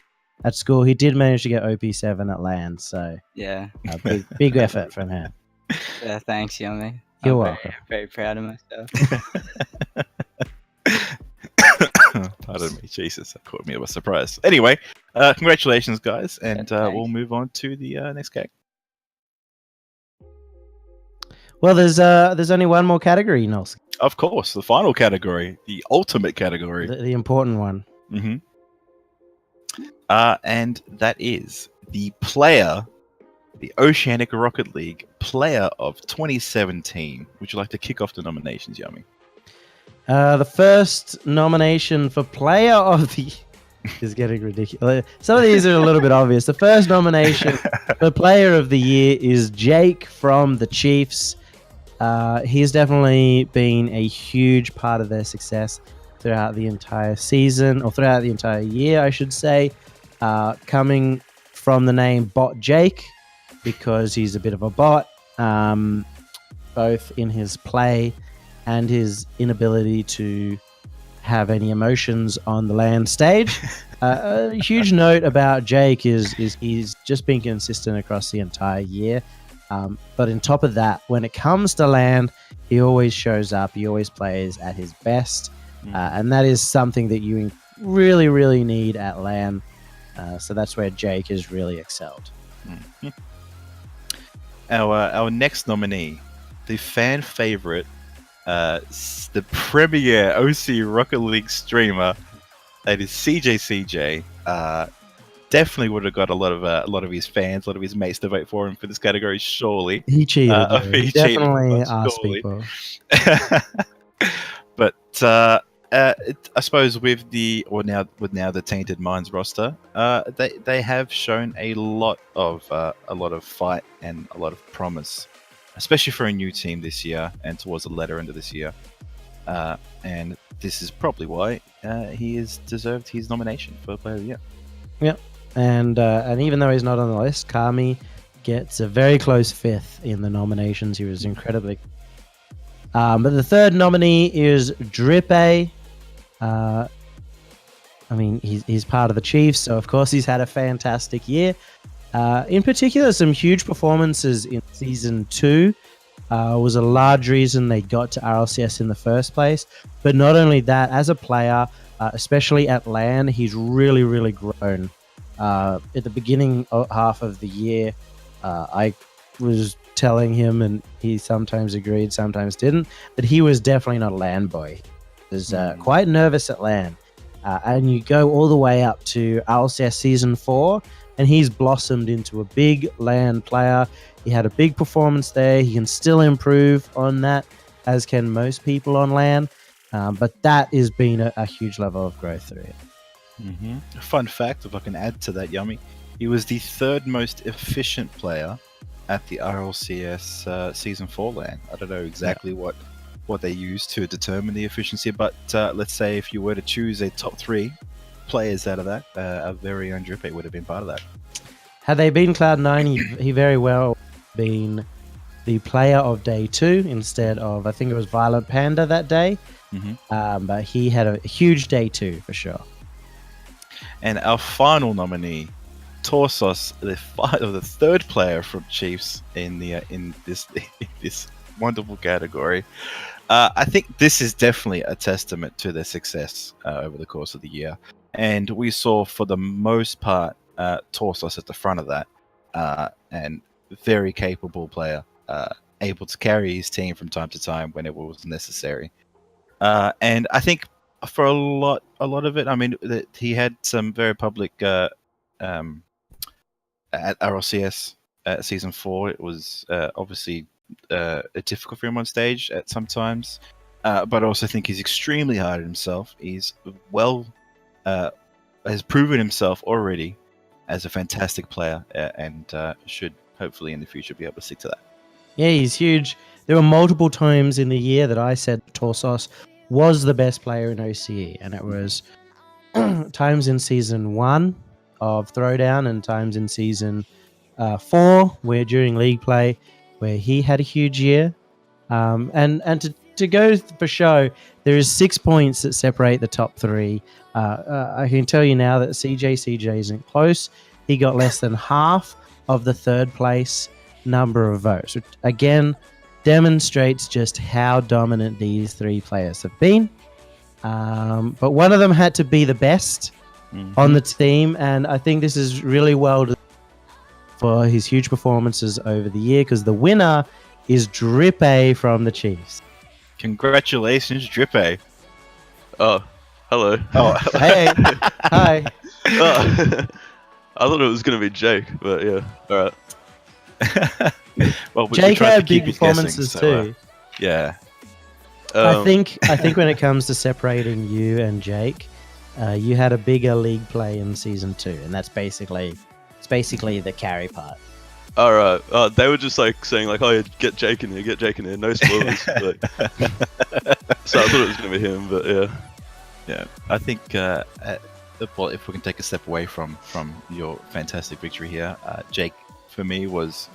at school, he did manage to get OP7 at LAN. So, Yeah. big effort from him. Yeah, thanks, Yummy. You're I'm welcome. Very proud of myself. Pardon me, Jesus, that caught me by surprise. Anyway, congratulations, guys, and thanks. we'll move on to the next gag. Well, there's only one more category, Nils. Of course, the final category, the ultimate category. The important one. Mm-hmm. And that is the Oceanic Rocket League Player of 2017. Would you like to kick off the nominations, Yummy? The first nomination for Player of the is getting ridiculous. Some of these are a little bit obvious. The first nomination for Player of the Year is Jake from the Chiefs. He's definitely been a huge part of their success throughout the entire season, or throughout the entire year, I should say. Coming from the name Bot Jake, because he's a bit of a bot, both in his play and his inability to have any emotions on the LAN stage. A huge note about Jake is he's just been consistent across the entire year. But on top of that, when it comes to LAN, he always shows up. He always plays at his best. And that is something that you really, really need at LAN. So that's where Jake has really excelled. Mm-hmm. Our next nominee, the fan favorite, the premier OC Rocket League streamer, that is CJ. Definitely would have got a lot of his fans, a lot of his mates to vote for him for this category. Surely He cheated. he He cheated, definitely surely. asked people. But I suppose with now the Tainted Minds roster, they have shown a lot of fight and a lot of promise, especially for a new team this year and towards the latter end of this year. And this is probably why he has deserved his nomination for Player of the Year. Yep. And even though he's not on the list, Kami gets a very close fifth in the nominations. He was incredibly. But the third nominee is Drippe. I mean, he's part of the Chiefs, so of course he's had a fantastic year. In particular, some huge performances in Season 2. was a large reason they got to RLCS in the first place. But not only that, as a player, especially at LAN, he's really, really grown. At the beginning half of the year, I was telling him, and he sometimes agreed, sometimes didn't, that he was definitely not a LAN boy. He was quite nervous at LAN. And you go all the way up to RLCS Season 4, and he's blossomed into a big LAN player. He had a big performance there. He can still improve on that, as can most people on LAN. But that has been a huge level of growth through it. A fun fact, if I can add to that, Yummy, he was the third most efficient player at the RLCS Season 4 LAN. I don't know exactly what they used to determine the efficiency, but let's say if you were to choose a top 3 players out of that, our very own Drippy would have been part of that. Had they been Cloud9, he very well been the player of day 2 instead of, I think it was Violent Panda that day. But he had a huge day 2 for sure. And our final nominee, Torsos, the third player from Chiefs in this wonderful category. I think this is definitely a testament to their success over the course of the year. And we saw, for the most part, Torsos at the front of that, and very capable player, able to carry his team from time to time when it was necessary. And I think for a lot of it, I mean, he had some very public at RLCS Season 4. It was obviously difficult for him on stage at some times, but I also think he's extremely hard on himself. He's has proven himself already as a fantastic player, and should hopefully in the future be able to stick to that. Yeah, he's huge. There were multiple times in the year that I said Torsos was the best player in OCE, and it was times in Season 1 of Throwdown and times in Season 4, where during league play, where he had a huge year. And to go for show, there is 6 points that separate the top 3. I can tell you now that CJ isn't close. He got less than half of the third place number of votes, which again demonstrates just how dominant these 3 players have been. But one of them had to be the best on the team, and I think this is really well for his huge performances over the year, because the winner is Drippy from the Chiefs. Congratulations, Drippy. Oh, hello. Oh, hey. Hi. Oh, I thought it was going to be Jake, but yeah, all right. Well, Jake tried to had keep big you guessing, performances so, too. Yeah. I think when it comes to separating you and Jake, you had a bigger league play in Season 2, and that's basically the carry part. All right. They were just like saying like, "Oh, yeah, get Jake in here, no spoilers." Like, so I thought it was going to be him, but yeah. Yeah, I think well, if we can take a step away from your fantastic victory here, Jake for me was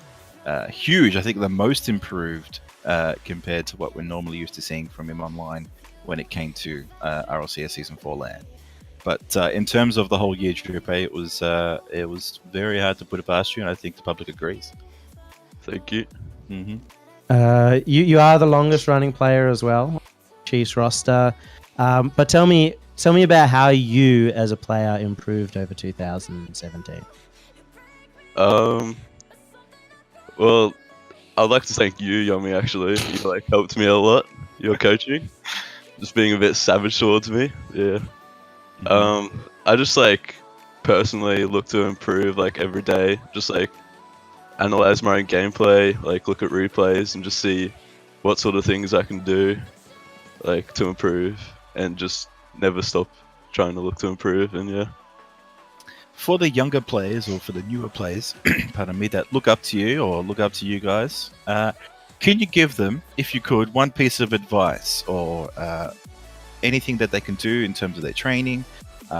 huge. I think the most improved compared to what we're normally used to seeing from him online when it came to RLCS Season 4 LAN. But in terms of the whole year, Drippy, it was very hard to put it past you, and I think the public agrees. Thank you. You are the longest running player as well, Chiefs roster. But tell me about how you as a player improved over 2017. Well, I'd like to thank you, Yummy. Actually, you helped me a lot. Your coaching, just being a bit savage towards me. Yeah. I just personally look to improve every day. Just analyze my own gameplay, look at replays and just see what sort of things I can do, to improve, and just never stop trying to look to improve. And yeah. For the younger players or for the newer players, pardon me, that look up to you or look up to you guys, can you give them, if you could, one piece of advice or anything that they can do in terms of their training,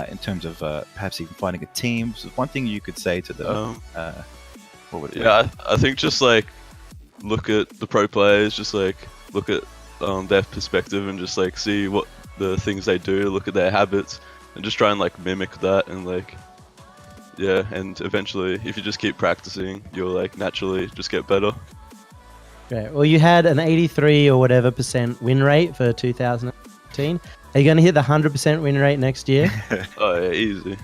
in terms of perhaps even finding a team? So one thing you could say to them, what would it be? Yeah, I think just look at the pro players, just look at their perspective and just see what the things they do, look at their habits, and just try and mimic that, and yeah, and eventually if you just keep practicing, you'll naturally just get better. Great. Well, you had an 83 or whatever % win rate for 2018. Are you going to hit the 100% win rate next year? Oh yeah, easy.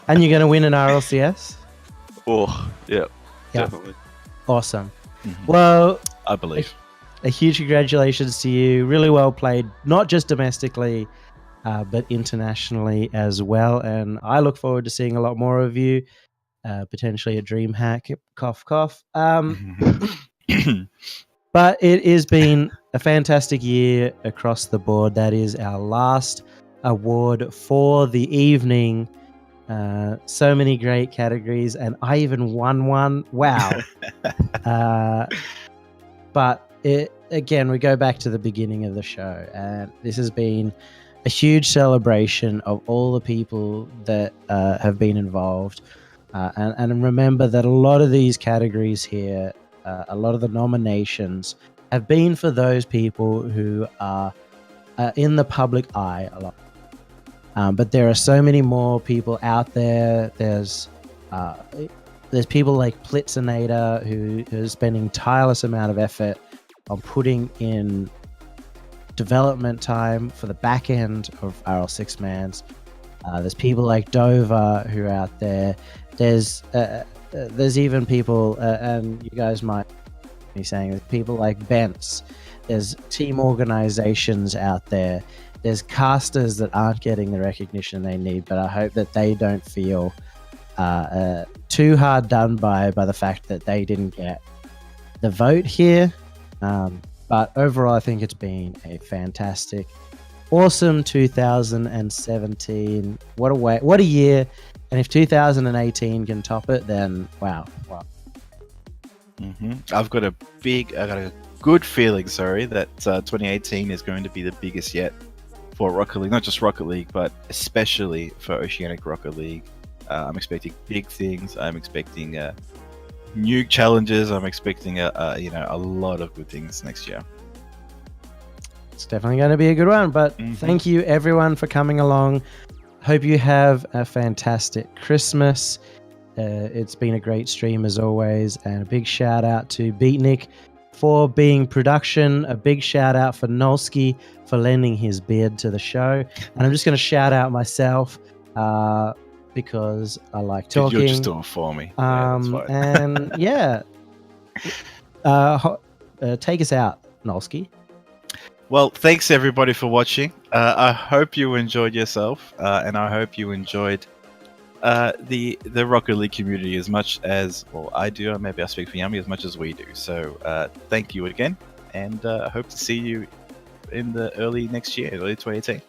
And you're going to win an RLCS? Oh yeah, Yeah. definitely. Awesome. Mhm. Well, I believe. a huge congratulations to you. Really well played, not just domestically, but internationally as well. And I look forward to seeing a lot more of you, potentially a DreamHack. Cough, cough. But it has been a fantastic year across the board. That is our last award for the evening. So many great categories, and I even won one. Wow. But again, we go back to the beginning of the show, and this has been a huge celebration of all the people that have been involved. And remember that a lot of these categories here, a lot of the nominations have been for those people who are in the public eye a lot. But there are so many more people out there. There's people like Plitzinator who is spending tireless amount of effort on putting in development time for the back end of RL6 Mans. There's people like Dover who are out there. There's even people, and you guys might be saying, there's people like Bents. There's team organizations out there. There's casters that aren't getting the recognition they need, but I hope that they don't feel too hard done by the fact that they didn't get the vote here. But overall, I think it's been a fantastic, awesome 2017. What a year! And if 2018 can top it, then wow. I've got a good feeling, that 2018 is going to be the biggest yet for Rocket League. Not just Rocket League, but especially for Oceanic Rocket League. I'm expecting big things. I'm expecting new challenges. I'm expecting a lot of good things next year. It's definitely going to be a good one. But thank you everyone for coming along. Hope you have a fantastic Christmas. It's been a great stream as always, and a big shout out to Beatnik for being production. A big shout out for Nolski for lending his beard to the show. And I'm just going to shout out myself because I like talking. You're just doing it for me. And yeah, take us out, Nolski. Well, thanks everybody for watching. I hope you enjoyed yourself, and I hope you enjoyed the Rocket League community as much as, I do, or maybe I speak for Yummy, as much as we do. So thank you again, and I hope to see you in the early next year, early 2018.